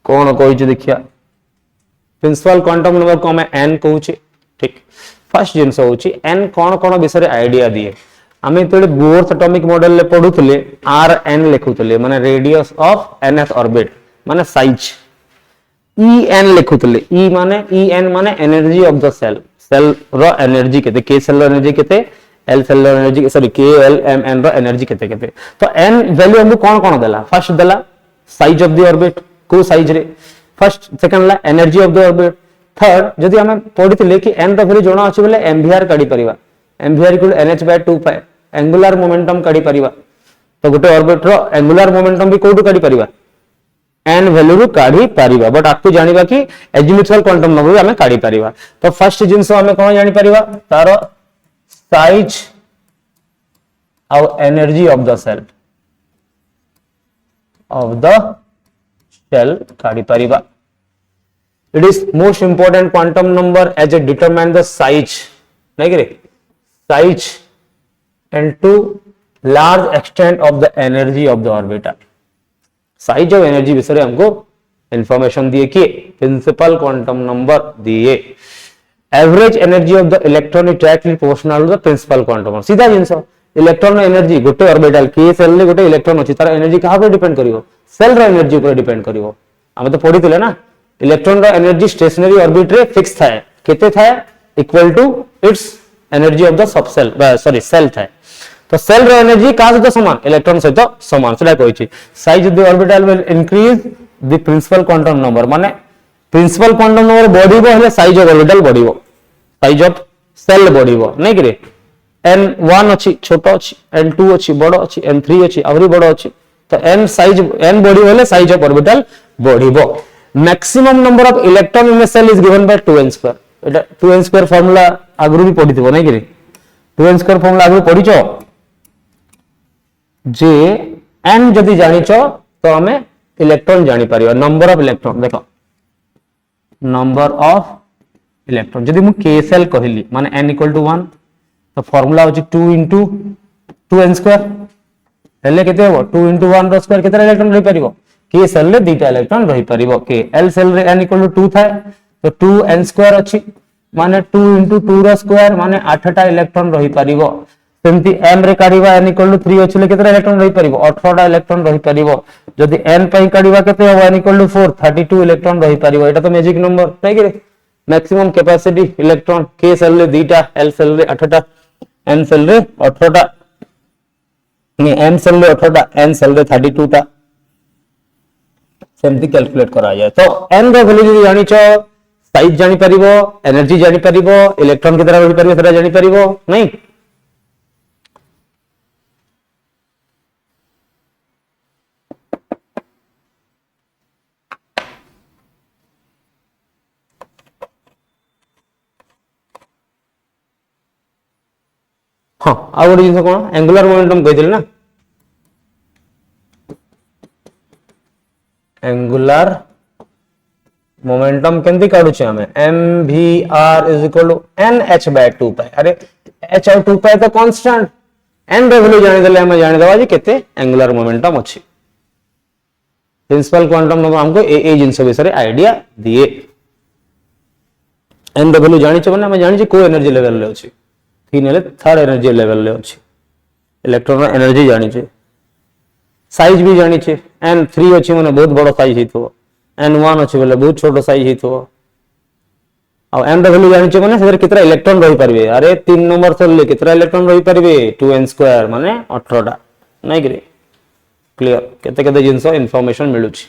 Speaker 1: कोन कहै छै देखिया प्रिंसिपल क्वांटम नंबर को हमें n कहू छी ठीक फर्स्ट जिंस होची n कोन कोन विषय आईडिया दिए आमे तळे बोर्थ एटॉमिक मॉडल ले पढुतले rn लिखुतले माने रेडियस ऑफ nth ऑर्बिट माने साइज en लिखुतले en माने energy of the shell shell रो एनर्जी केते k सेल रो एनर्जी केते l सेल रो energy sorry k l m n रो एनर्जी केते केते तो n वैल्यू हमको कोन कोन देला फर्स्ट देला साइज ऑफ द ऑर्बिट को साइज रे फर्स्ट सेकंड ला energy of the orbit third जदि हमें पढितले कि n रो वैल्यू जणा अछि बोले mvr काढी परिबा mvr इक्वल nh/2 पाई एंगुलर मोमेंटम काढी परिबा तो गोटे ऑर्बिट रो एंगुलर मोमेंटम भी कोडू काढी परिबा n वैल्यू रू काढी परिबा बट आपको जानिबा कि एजिमुथुअल क्वांटम नंबर हमें काढी परिबा तो फर्स्ट जिंस हमें कोन जानि परिबा तारो साइज और एनर्जी ऑफ द सेल काढी परिबा it is most important quantum number as it determine the size नहीं कि size and to large extent of the energy of the orbital size of energy विषय हमको information दिए कि principal quantum number दिए average energy of the electron is directly proportional to the principal quantum number सीधा जिंस electron energy गोटे orbital के shell रे गोटे इलेक्ट्रॉन अछि तार एनर्जी कहा पर डिपेंड करिवो सेल रो एनर्जी पर डिपेंड करिवो हम तो पढितले ना इलेक्ट्रॉन रो एनर्जी स्टेशनरी ऑर्बिट रे फिक्स थाए केते थाए equal to it's energy of the subshell sorry shell थाए तो सेल रो एनर्जी का सहित समान इलेक्ट्रॉन सहित समान सेटा कहै छी size of the orbital will increase the principal quantum number माने प्रिंसिपल क्वांटम नंबर बढ़िबो हेले साइज ऑफ ऑर्बिटल बढ़िबो साइज ऑफ सेल बढ़िबो नै कि रे n1 अछि छोटो अछि n2 अछि बडो अछि n3 अछि आवरी बडो अछि तो n साइज n बढ़िबो हेले साइज ऑफ ऑर्बिटल बढ़िबो maximum number of electron in a cell is given by 2n2 Etah 2n2 formula आगरु भी पढिथिबो नै कि रे 2n2 फार्मूला आगरु पढिचो जे n जदि जानिचो तो हमें इलेक्ट्रॉन जानि परिबा नंबर ऑफ इलेक्ट्रॉन देखो नंबर ऑफ इलेक्ट्रॉन जदि मु k सेल कहली माने n इक्वल टू 1 तो फार्मूला होची 2 into 2n2 हेले केते हो 2 into 1 रो स्क्वायर केते इलेक्ट्रॉन रहि परिबो k सेल रे दुटा इलेक्ट्रॉन रहि परिबो k l सेल रे n इक्वल टू 2 थाए तो 2n2 अछि माने 2 into 2 रो स्क्वायर माने 8 टा इलेक्ट्रॉन रहि परिबो सेमती m रे काढिबा n इक्वल टू 3 अछि ले केते इलेक्ट्रॉन रहि परिबो 18 टा इलेक्ट्रॉन रहि परिबो जदि n पई काढिबा केते हो n इक्वल टू 4 32 इलेक्ट्रॉन रहि परिबो एटा तो मैजिक नंबर नै कि maximum capacity electron k shell रे दुटा l सेल रे 8 टा n सेल रे 18 टा ने m सेल रे 18 टा n सेल रे 32 टा सेमती कैलकुलेट करा जाय तो n रो वैल्यू जदि जानि छ साइज जानि परिबो एनर्जी जानि परिबो इलेक्ट्रॉन केतरा रहि परिबो सेटा जानि परिबो नै हाँ आ गोटे जिन कौन एंगुलर मोमेंटम कही ना एंगुलर मोमेंटम केमती काढुचे हमें M V R is equal to N H by 2 pi अरे एच और 2 पाई तो कांस्टेंट एन रे वैल्यू जानि देले हमें जानि दबा जे केते एंगुलर मोमेंटम अछि प्रिंसिपल क्वांटम नंबर हमको ए जिंस विषय आईडिया दिए एन रे वैल्यू जानि छ माने हमें जानि छ को एनर्जी लेवल ले अछि तीन हेले थर्ड एनर्जी लेवल ले अछि इलेक्ट्रॉन एनर्जी जानि छ साइज भी जानि छ एन 3 अछि माने बहुत बड़ साइज हितो n1 अछि बोले बहुत छोटो साइज हितो और n रो वैल्यू जानि छ माने सेर कितना इलेक्ट्रॉन रही परबे अरे 3 नंबर सेल ले कितना इलेक्ट्रॉन रही परबे 2n² माने 18 टा नै कि क्लियर केते केते जिंस इंफॉर्मेशन मिलु छी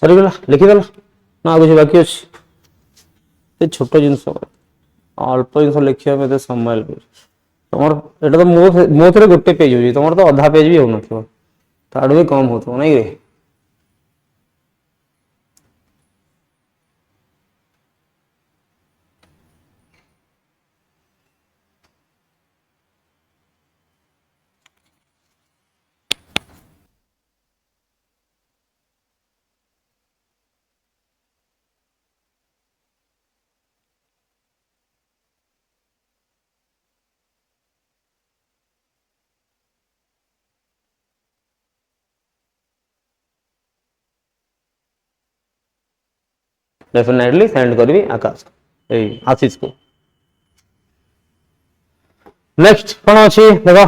Speaker 1: सरी गला लिखि देला ना कुछ बाकी अछि छोट जिंस अल्प जिंस लिखिया में समय लगे तुम एटा तो मो थे गोटे पेज हो तुम तो अधा पेज भी हो ताड़ू भी कम हो नहीं रे डेफिनेटली सेंड करबी आकाश ए आशीष को नेक्स्ट कौन अच्छी देखो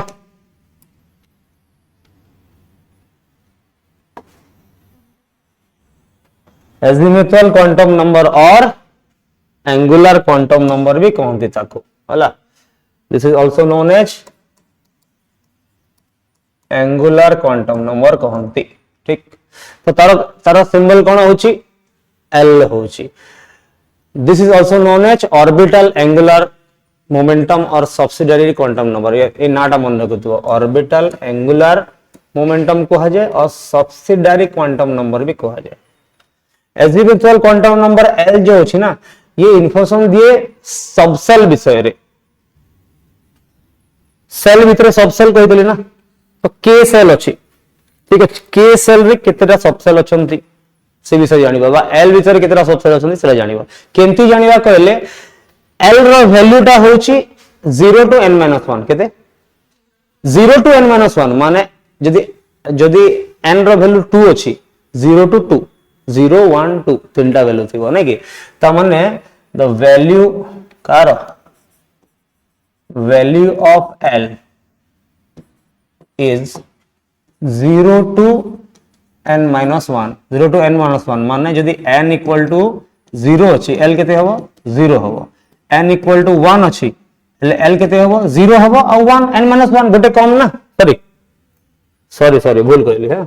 Speaker 1: एजिमुथल क्वांटम नंबर और एंगुलर क्वांटम नंबर भी कहते ताको होला this is also known as angular quantum number कहते ठीक तो तार तार सिंबल कौन होची एल होची this is also known as orbital angular momentum और सब्सिडियरी क्वांटम नंबर ये नाटा मन रखुथो ऑर्बिटल एंगुलर मोमेंटम कहा जाए और सब्सिडियरी क्वांटम नंबर भी कहा जाए एजिमुथल क्वांटम नंबर एल जो अछि ना ये इन्फॉर्मेशन दिए सबसेल विषय रे सेल भितर सबसेल कहि देली ना तो के सेल अछि ठीक अछि के सेल रे केतेटा सबसेल अछंती से विषय जानिबा बा एल विषय केतेटा सबसेल अछंती सेला जानिबा केंती जानिबा कहले एल रो वैल्यू टा होची 0 टू n - 1 केते 0 टू n - 1 माने जदी जदी n रो वैल्यू 2 अछि 0 टू 2 0 1 2 तीनटा वैल्यू थिबो नै कि त माने the value car value of l is 0 to n minus 1 0 to n minus 1 माने जदी n equal to 0 अछि l केते हबो 0 हबो n equal to 1 अछि l केते हबो 0 हबो आ 1 n minus 1 गोटे कम ना सॉरी सॉरी भूल कहली है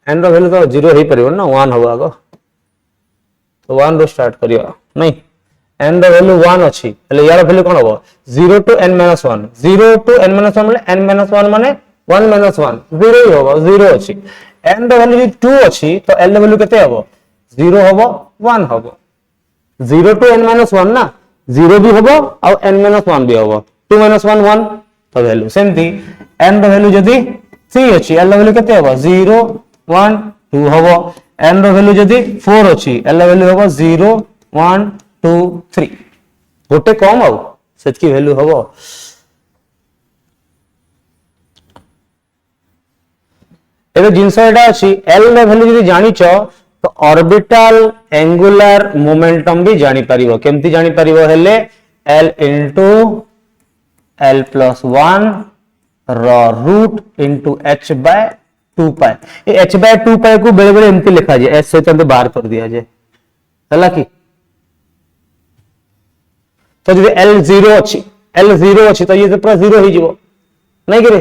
Speaker 1: n रो वैल्यू तो 0 ही परिबो ना 1 हबो आगो तो 1 रो स्टार्ट करियो नहीं n रो वैल्यू 1 अछि એટલે यार वैल्यू कोन हबो 0 to n minus 1 0 to n minus 1 એટલે n minus 1 माने 1 minus 1 0 ही हबो 0 अछि n रो वैल्यू 2 अछि तो l रो वैल्यू केते हबो 0 हबो 1 हबो 0 to n minus 1 ना 0 भी हबो और n minus 1 भी हबो 2 minus 1 1 तो वैल्यू सेमती n रो वैल्यू जदी 3 अछि l रो वैल्यू केते हबो 0 1 2 हबो n रो वैल्यू जदी 4 अछि l रो वैल्यू हबो 0 1 2 3 गोटे कम आउ सेतकी वैल्यू हबो एबे जिंस एटा अछि L रे वैल्यू जदि जानिच तो ऑर्बिटल एंगुलर मोमेंटम भी जानी परिबो केमती जानी परिबो हेले L into L plus 1 root into h by 2 pi ये h बाय 2 पाए को बेले बेले एमती लिखा जाए s सहित बाहर कर दिया जाए हला कि तो जब L जीरो अच्छी तो ये तो पूरा जीरो ही जीवो नहीं करे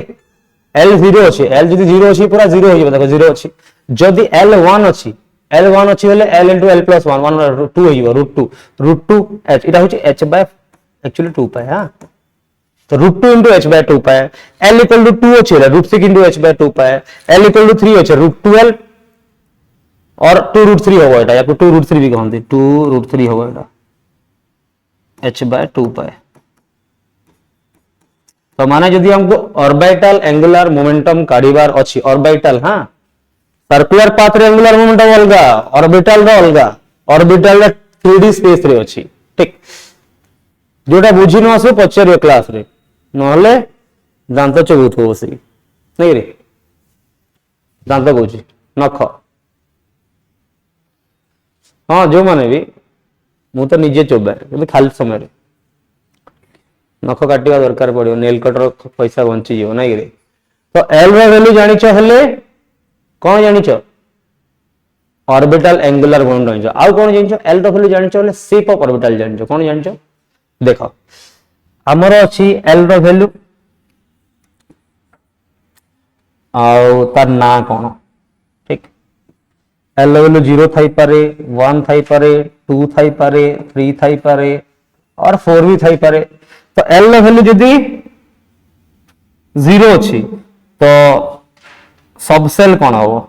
Speaker 1: L जीरो अच्छी L जब जीरो अच्छी पूरा जीरो ही जीवो देखो जीरो अच्छी जब L वन अच्छी वाले L into L plus 1 1 2 ही जीवो रूट टू h इटा होची h बाय एक्चुअली 2 पाए हां तो root two into H by 2 pi L equal to 2 अच्छे root 6 into H by 2 pi L equal to 3 अच्छे रूट 12 और 2 रूट 3 होगा एटा या 2 रूट 3 भी कहते 2 रूट 3 होगा एटा h बाय 2 पाए तो माने जदि हमको ऑर्बिटल एंगुलर मोमेंटम काढिबार अछि ऑर्बिटल हां सर्कुलर पाथ रे एंगुलर मोमेंटम अलगा ऑर्बिटल रे 3D स्पेस रे अछि ठीक जोटा बुझी न आसे पचारियो क्लास रे नहले दांत चबुथो बसी नहीं रे दांत कहूची नख हाँ जो माने भी मु तो निजे चोबाए कि खाली समय नख काटिबा दरकार पड़ियो नेल कटर पैसा बंची जीव नहीं रे तो L रो वैल्यू जानिछ हेले कोन जानिछ ऑर्बिटल एंगुलर मोमेंटम जानिछ आउ कोन जानिछ L रो वैल्यू जानिछ हेले शेप ऑफ ऑर्बिटल जानिछ कोन जानिछ देखो हमर अछि L रो वैल्यू आउ तार ना कोन ठीक L वैल्यू 0 थाई पारे 1 थाई पारे 2 थाई पारे 3 थाई पारे और 4 भी थाई पारे तो L वैल्यू जदि 0 अछि तो सबसेल कोन हो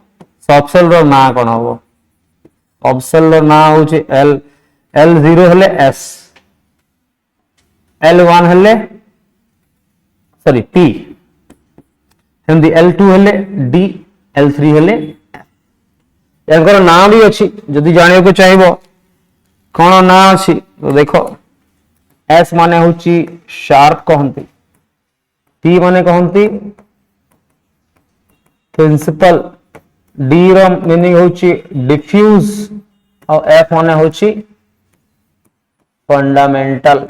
Speaker 1: सबसेल रो ना कोन हो सबसेल रो ना होची L0 हेले S L1 हेले सॉरी P हिंदी L2 हेले D L3 हेले एकर ना भी अछि जदि जानियो को चाहिबो कोन ना अछि तो देखो S माने होची शार्प कहंती P माने कहंती प्रिंसिपल D रो मीनिंग होची डिफ्यूज और F माने होची फंडामेंटल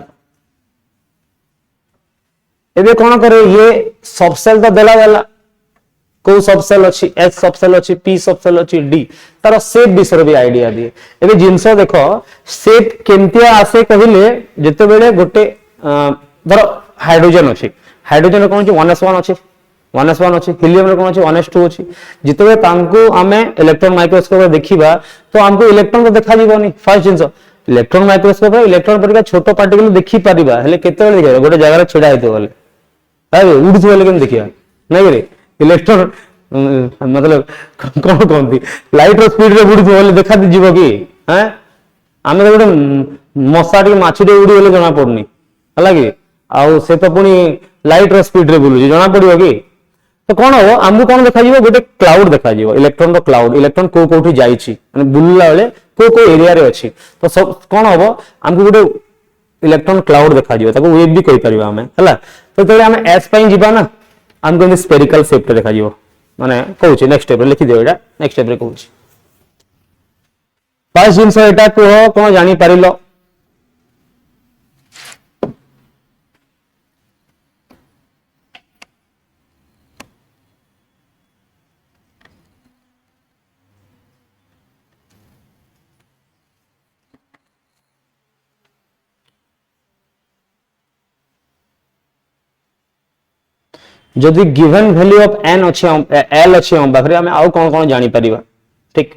Speaker 1: एबे कोन करे ये सबसेल तो देला को सबसेल अछि S सबसेल अछि P सबसेल अछि D तार शेप विषय भी आईडिया दिए एबे जिंस देखो शेप केमतिया आसे कहिले जते बेले गोटे धर हाइड्रोजन अछि हाइड्रोजन कोन अछि 1s1 अछि 1s1 अछि हीलियम रे कोन अछि 1s2 अछि जते बेले तांको आमे इलेक्ट्रॉन माइक्रोस्कोप रे देखिबा तो हमको इलेक्ट्रॉन को देखा जीवनी फर्स्ट जिंस इलेक्ट्रॉन माइक्रोस्कोप रे इलेक्ट्रॉन परिका छोटो पार्टिकल देखि परिबा हेले केते बेले देखिबा गोटे जगह रे छेडा हेतो बोले अरे उड़ तो लेकिन देखिया नहीं रे इलेक्ट्रॉन मतलब कौन कहती लाइट रो स्पीड रे उड़ तो देखा दिजिबो कि हैं आमे तो गोटे मशा टी माछी रे उड़ी गले जना पड़नी हला कि आउ से तो पुनी लाइट रो स्पीड रे बुलुची जना पड़िबो कि तो कौन हो हमको कौन देखा जीवो गोटे क्लाउड देखा जीवो इलेक्ट्रॉन रो क्लाउड इलेक्ट्रॉन को कोठी जाईची माने बुलला बेले को एरिया रे अछि तो सब कौन होबो हमको गोटे इलेक्ट्रॉन क्लाउड देखा जीवो ताको वेव भी कहि परिबा हमें हला तो तळे हमें एस पई जीवा ना हमको स्फेरिकल शेप देखा जीवो माने कहूची नेक्स्ट स्टेप रे लिखि दियो एटा नेक्स्ट स्टेप रे कहूची फर्स्ट जिंस एटा को कोन जानि परिलो जदि गिवन वैल्यू ऑफ n अच्छे l अच्छे हम पाखरे हमें आउ कौन कौन जानी परिबा ठीक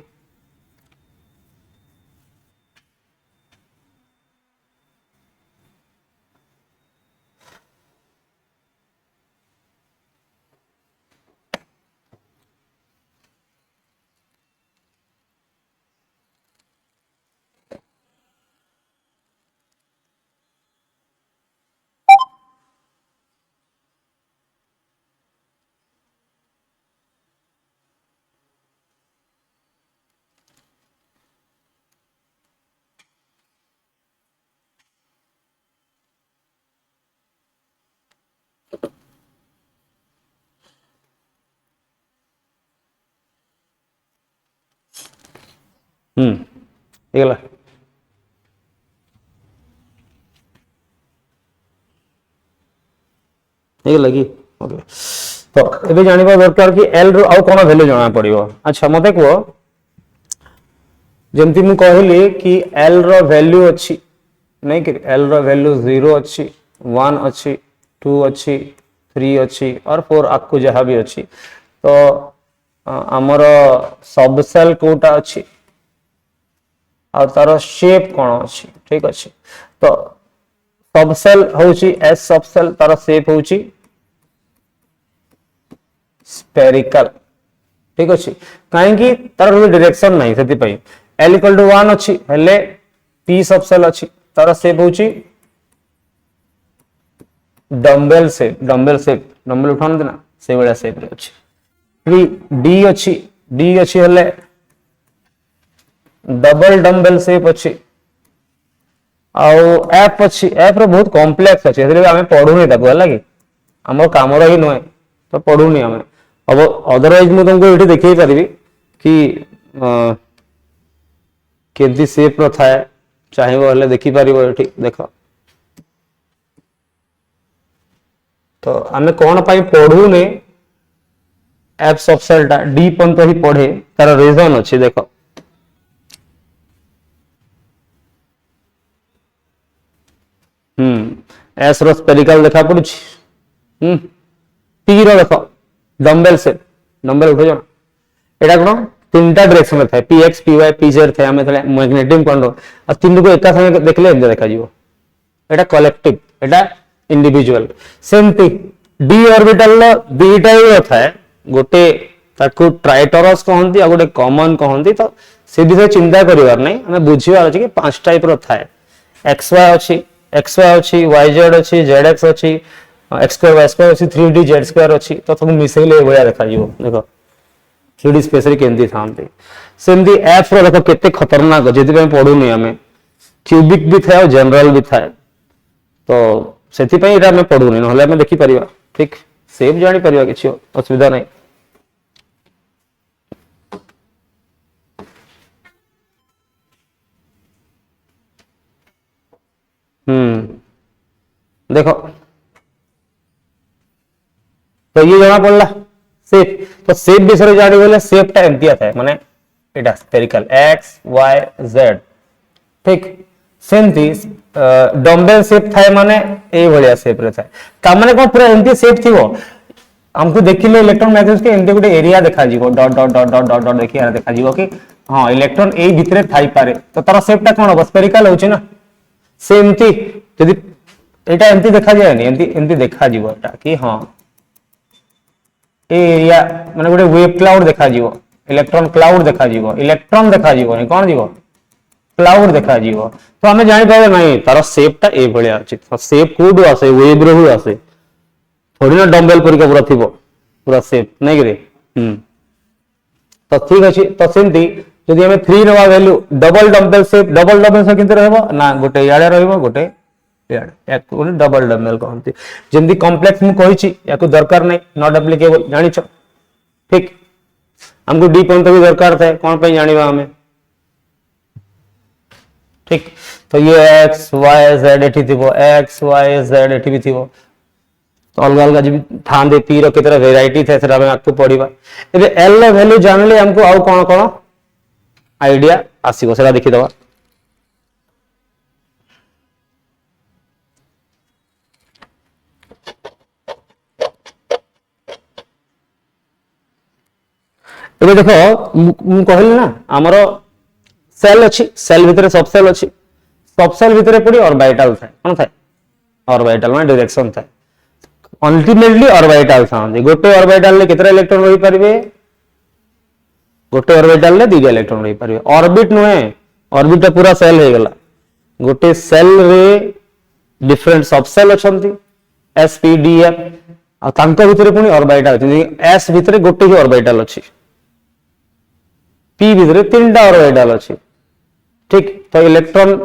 Speaker 1: ହେଇଗଲା। ହେଇଗଲା କି ଓକେ। ତ ଏବେ ଜାଣିବା ଦରକାର କି ଏଲ ରୁ ଆଉ कौन वैल्यू जଣା पड़िबो। अच्छा मते को जेमती मु कहली कि एल रो वैल्यू अच्छी नहीं कि एल रो वैल्यू 0 अच्छी 1 अच्छी 2 अच्छी 3 अच्छी और 4 आपको जहाँ भी अच्छी। तो आमर सब सेल कोटा अच्छी और तार शेप कौन अच्छी ठीक अच्छे। तो सब सेल होची एस सब सेल तार शेप होची स्पेरिकल ठीक अच्छे। कहीं तार डायरेक्शन नहीं से एल इक्वल टू 1 अच्छी हेले पी सब सेल अच्छी तार शेप होची डम्बेल शेप डम्बेल उठाते ना से भाया शेप रे अच्छी। डी अच्छी हेले डबल डम्बेल शेप अच्छी आउ एफ अच्छी एफ रो बहुत कॉम्प्लेक्स अच्छी आम पढ़ुनी है कि आम कम ही नुहे तो पढ़ुनी आम। अब अदरवाइज मुझे तुमको ये देखी पारि कि केमती शेप रो थाए चाहिए देखिपर ये देख। तो आम कौन पढ़ुने एफ सब सेलटा डी पर्यंत ही पढ़े तार रीजन अच्छी देख। एस रो स्पेरिकल देखा पड़ू पी रो देख डम्बेल से डम्बेल उठो ना एटा कौन तीन टा डायरेक्शन में थाए P X P Y P Z थाए आमे मैग्नेटिक कंडो आ तीन को एका संगे देखले एमते देखा जीवो एटा कलेक्टिव एटा इंडिविजुअल। सेमती डी ऑर्बिटल लो दुईटा ही थाए गोटे ताकू ट्राइटोरस कहंती आ गोटे कॉमन कहंती। तो से विषय चिंता करिवार नै हमें बुझिवार अछि कि पांच टाइप रो थाए एक्स वाई अच्छी वाई जेड अच्छी जेड एक्स अच्छी एक्स स्क्वायर वाई स्क्वायर अच्छी 3D जेड स्क्वायर अच्छी। तो सब मिसेले भया देखा जीवो देखो 3D स्पेस रे केंदी थांती। सेमती एफ रो देखो केते खतरनाक जेति पे पढुनी हमें क्यूबिक भी थाए और जनरल भी थाए। तो सेति पे एटा हमें पढुनी नहले हमें देखि परिबा ठीक सेफ जानि परिबा किछि असुविधा नै। देखो तो ये जना पड़ला शेप। तो शेप विषय जानी बोले शेपटा एमती था माने एटा स्फेरिकल एक्स वाई जेड ठीक। सेमती डम्बेल शेप थाए माने ए भलिया शेप रे थाए का माने कोन पूरा एमती शेप थिवो हमको देखिले इलेक्ट्रॉन मैग्नेटिक्स के एमती गुटे एरिया देखा जीवो dot dot dot dot dot dot देखि देखा जीवो कि हां इलेक्ट्रॉन ए भितरे थाई पारे। तो तार शेपटा कोन हो स्फेरिकल होची ना सेमती यदि एटा एमती देखा जाए नहीं एमती देखा जीवो एटा कि हां एरिया माने गोटे वेव क्लाउड देखा जीवो इलेक्ट्रॉन क्लाउड देखा जीवो इलेक्ट्रॉन देखा जीवो नहीं कोन जीवो क्लाउड देखा जीवो। तो हमें जानि पाबे नहीं तार शेपटा ए भलिया अछि। तो शेप कोड आसे वेव रे आसे थोड़ी ना डम्बेल परिका पूरा थिबो पूरा शेप नहीं कि तो ठीक अछि। तो सेमती यदि हमें 3 नवा वैल्यू डबल डम्बेल शेप किंतु रहबो ना गोटे याडे रहबो गोटे याडे डबल डम्बेल कहंती। जेंदी कॉम्प्लेक्स मु कहिछि याको दरकार नै नॉट एप्लीकेबल जानिछो ठीक। हमको डी पॉइंट भी दरकार था कोन पे जानिबा हमें ठीक। तो ये एक्स वाई जेड एठी थिबो एक्स वाई जेड एठी भी थिबो। तो अलग अलग जी थान दे पी रो केतरा वैरायटी थे सेरा में आपको पढिबा। एबे एल रो वैल्यू जानले हमको आउ कोन कोन आईडिया आसीबो सेरा देखि दवा। एबे देखो मु कहली ना हमरो सेल अछि सेल भितरे सब सेल भितरे पड़ी ऑर्बिटल थाए कोन थाए ऑर्बिटल में डायरेक्शन थाए अल्टीमेटली ऑर्बिटल थांती। गोटे ऑर्बिटल ले केतरा इलेक्ट्रॉन रही परिबे गोटे ऑर्बिटल ले दीटा इलेक्ट्रॉन रही परिबे ऑर्बिट नुहे ऑर्बिट पूरा सेल हे गला गोटे सेल रे डिफरेंट सब सेल अछंती एस पी डी एफ आ तांका भितरे पुनी ऑर्बिटल अछि। एस भितरे गोटे ही ऑर्बिटल अछि पी भितरे तीनटा ऑर्बिटल अछि ठीक। तो इलेक्ट्रॉन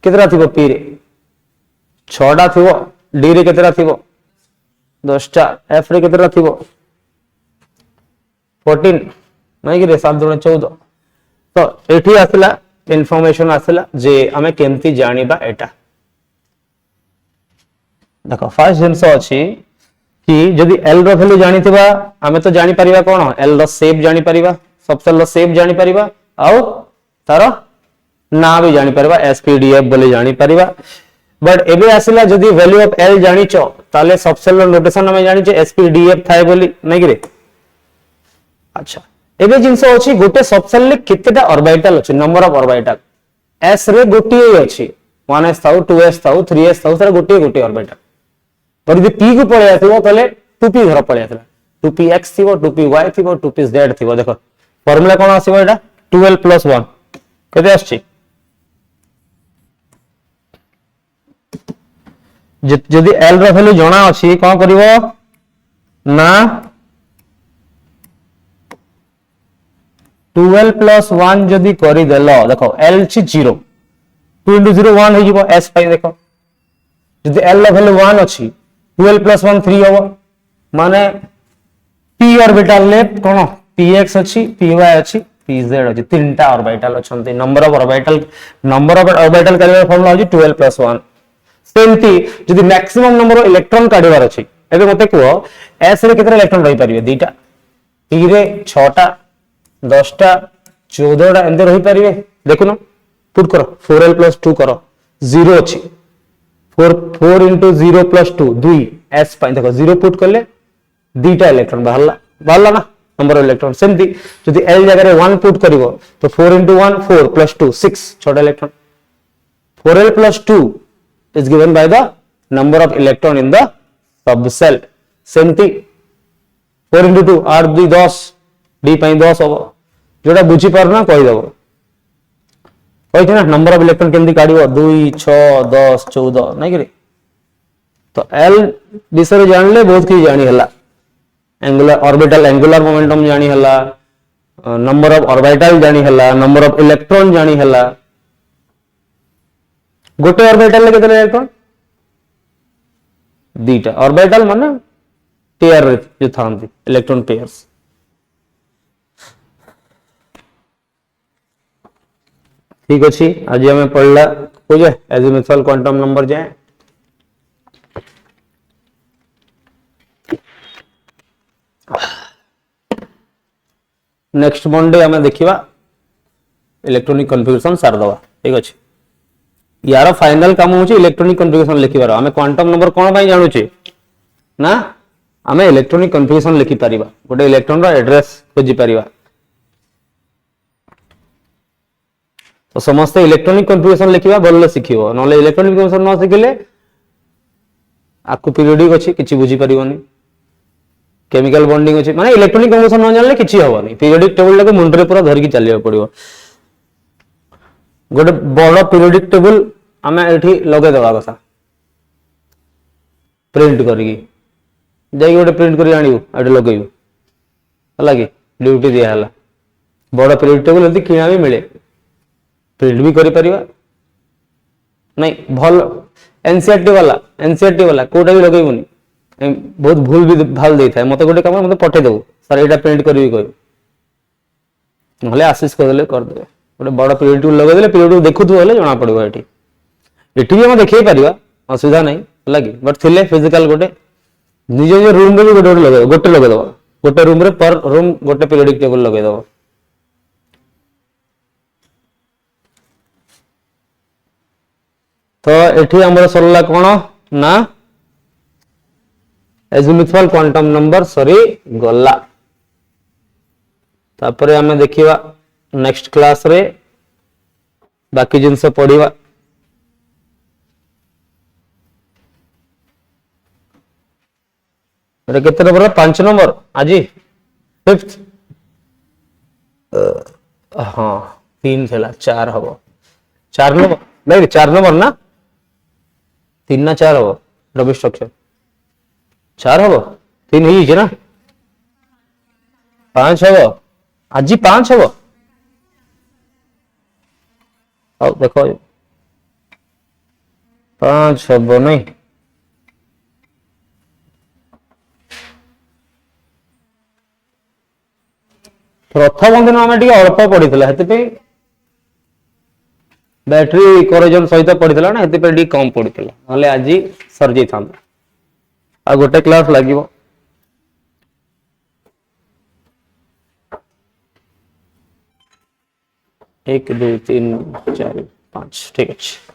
Speaker 1: केतरा थिबो पी रे 6टा थिबो डी रे केतरा थिबो 10टा एफ रे केतरा थिबो 14 नहीं कि रे 7 14 तो एठी आसला इनफॉरमेशन आसला जे आमे केमती जानिबा एटा देखो फर्स्ट जिंस अछि कि जदि एल रो वैल्यू जानिथिबा आमे तो जानि परिबा कोन एल रो शेप जानि परिबा सबसेल रो शेप जानि परिबा आउ तारो ना भी जानि परिबा एसपीडीएफ बोले जानि परिबा बट एबे आसिला जदि वैल्यू ऑफ एल जानिचो ताले सबसेल रो नोटेशन हमें जानिचे एसपीडीएफ थाए बोली नै गिरे अच्छा एबे जिंस अछि गोटे सबसेल ले केतेटा ऑर्बिटल अछि नंबर ऑफ ऑर्बिटल एस रे गोटिए अछि 1s थाउ 2s थाउ 3s थाउ सारा गोटिए गोटिए ऑर्बिटल पर यदि p को पळे आथिबो तले 2p घर पळे आथिला 2px थिबो 2py थिबो 2pz थिबो देखो फार्मूला कोन आसीबो एटा 12 + 1 केते आछि जदि l रो वैल्यू जणा अछि कोन करिवो ना 12 + 1 जदि करि देलो देखो l छि 0 2 * 0 1 हे जिवो s पाई देखो जदि l रो वैल्यू 1 अछि 12 + 1 3 होबो माने p ऑर्बिटल ले कोन px अछि py अछि pz अछि तीनटा ऑर्बिटल अछंती नंबर ऑफ ऑर्बिटल करिवा फार्मूला होजी 12 + 1 सेमती जदि मैक्सिमम नंबर ऑफ इलेक्ट्रॉन काढिबार अछि एबे मते को s रे केते इलेक्ट्रॉन रहि परिबे दीटा p रे 6 टा 10 टा 14 टा एंदे रहि परिबे देखुनो पुट करो 4l + 2 करो 0 अछि 4 * 0 + 2 2 s पाई देखो 0 पुट करले दीटा इलेक्ट्रॉन बाहरला ना नंबर ऑफ इलेक्ट्रॉन सेमती जदि l जगह रे 1 पुट करिवो तो 4 * 1 4 + 2 6 6 electron 4l + 2 is given by the number of electron in the subcell सेमती 4 * 2 8 2 10 d पाई 10 होबो जोटा बुझी पारना कहि देबो कहि ना नंबर ऑफ इलेक्ट्रॉन केमती काढिबो 2 6 10 14 नै कि तो l विषय जानले बहुत की जानी हला एंगुलर ऑर्बिटल एंगुलर मोमेंटम जानी हला नंबर ऑफ ऑर्बिटल जानी हला नंबर ऑफ इलेक्ट्रॉन जानी हला गोटे ऑर्बिटल ले केते इलेक्ट्रॉन दीटा ऑर्बिटल माने पेयर जो थांती इलेक्ट्रॉन पेयर्स ठीक अछि आज हमें पढ़ला बुझे एजिमुथल क्वांटम नंबर जाए नेक्स्ट मंडे हमें देखिबा इलेक्ट्रॉनिक कन्फिगरेशन सार दवा ठीक अछि यार फाइनल काम होची इलेक्ट्रॉनिक कन्फिगरेशन लिखिबार हमें क्वांटम नंबर कोन पई जानु छी ना हमें इलेक्ट्रॉनिक कन्फिगरेशन लिखि परिबा गोटे इलेक्ट्रॉन रो एड्रेस खोजि परिबा तो समस्त इलेक्ट्रॉनिक कन्फिगरेशन लिखिबा बोलले सिखिबो नले इलेक्ट्रॉनिक कन्फिगरेशन न सिखिले आकु पीरियोडिक अछि किछि बुझी परिबोनी केमिकल बॉन्डिंग अछि माने इलेक्ट्रॉनिक कन्फिगरेशन न जानले किछि होबनी पीरियोडिक टेबल लगे मुंडरे पूरा धर की चलियो पड़िबो गोटे बड़ पीरियोडिक टेबल आमे एठी लगे देबा कथा प्रिंट करगी जाई गोटे प्रिंट करी आनिबो एठी लगेबो हला की ड्यूटी दिया हला बड़ पीरियोडिक टेबल यदि किना भी मिले प्रिंट भी करि परिबा नहीं भल एनसीईआरटी वाला कोटा भी लगेबोनी बहुत भूल भी भाल देई थाए मते गोटे काम मते पठे देबो सर एटा प्रिंट करबी कोइ नहले आशीष कर देले कर देबे गोटे बड़ पीरियोडिक लगे देले पीरियोडिक देखुथु हेले जणा पड़िबो एठी एठी भी हम देखै परिबा असुविधा नहीं लागी बट थिले फिजिकल गोटे निजे जे रूम रे गोटे लगे दबो गोटे रूम रे पर रूम गोटे पीरियोडिक टेबल लगे दबो तो एठी हमर सरला कोन ना एजिमुथल क्वांटम नंबर सरी गला तापरे हमें देखिबा नेक्स्ट क्लास रे बाकी जिनसे पढ़िबा रे केते नंबर 5 नंबर आजी 5th हां 3 थला 4 हबो 4 नंबर नहीं 4 नंबर ना 3 ना 4 हबो डबल स्ट्रक्चर 4 हबो 3 ही छै ना 5 हबो आजी 5 हबो आओ देखो 5 हबो नहीं प्रथम दिन आम अल्प पढ़ी से बैटरी कोरोजन सहित पड़ता ना से कम पड़ता ना आज सरी था आ गोटे क्लास लगे 1 2 3 4 5 ठीक अच्छे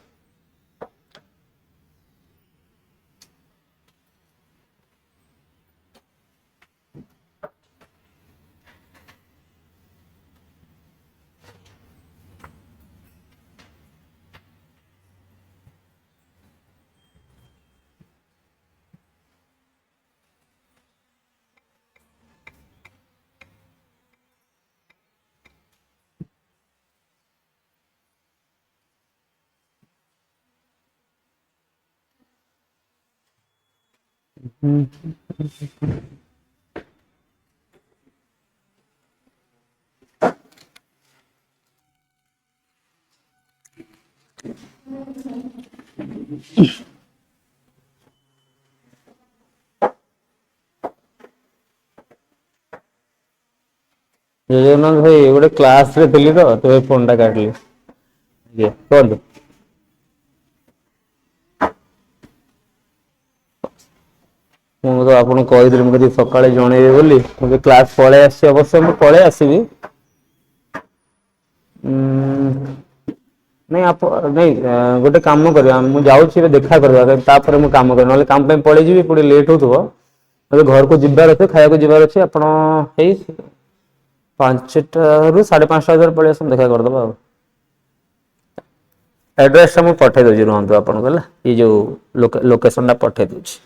Speaker 1: जगन्नाथ भाई गोटे क्लास रे थी तो फोन टा काटली कौन मुझे आपको कही मुझे सकाଳେ जनइबे बोली मुझे क्लास पलि आसी अवश्य मुझे पलि आसबि नहीं आप नहीं गोटे कम करवा मुझे जाऊँ देखा करवा मुझे कम कर काम पलि जी पुणी लेट हो घर को जीवार अच्छे खाया को जीवार अच्छे आप 5टा रू 5:30 पलि आस देखा करदे एड्रेस मुझे पठे दूसरी रुहतु आपको ये जो लोकेशन पठे दूसरी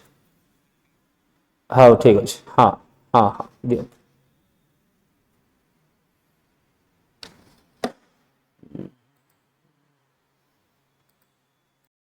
Speaker 1: हाँ ठीक अच्छे हाँ हाँ हाँ दियो।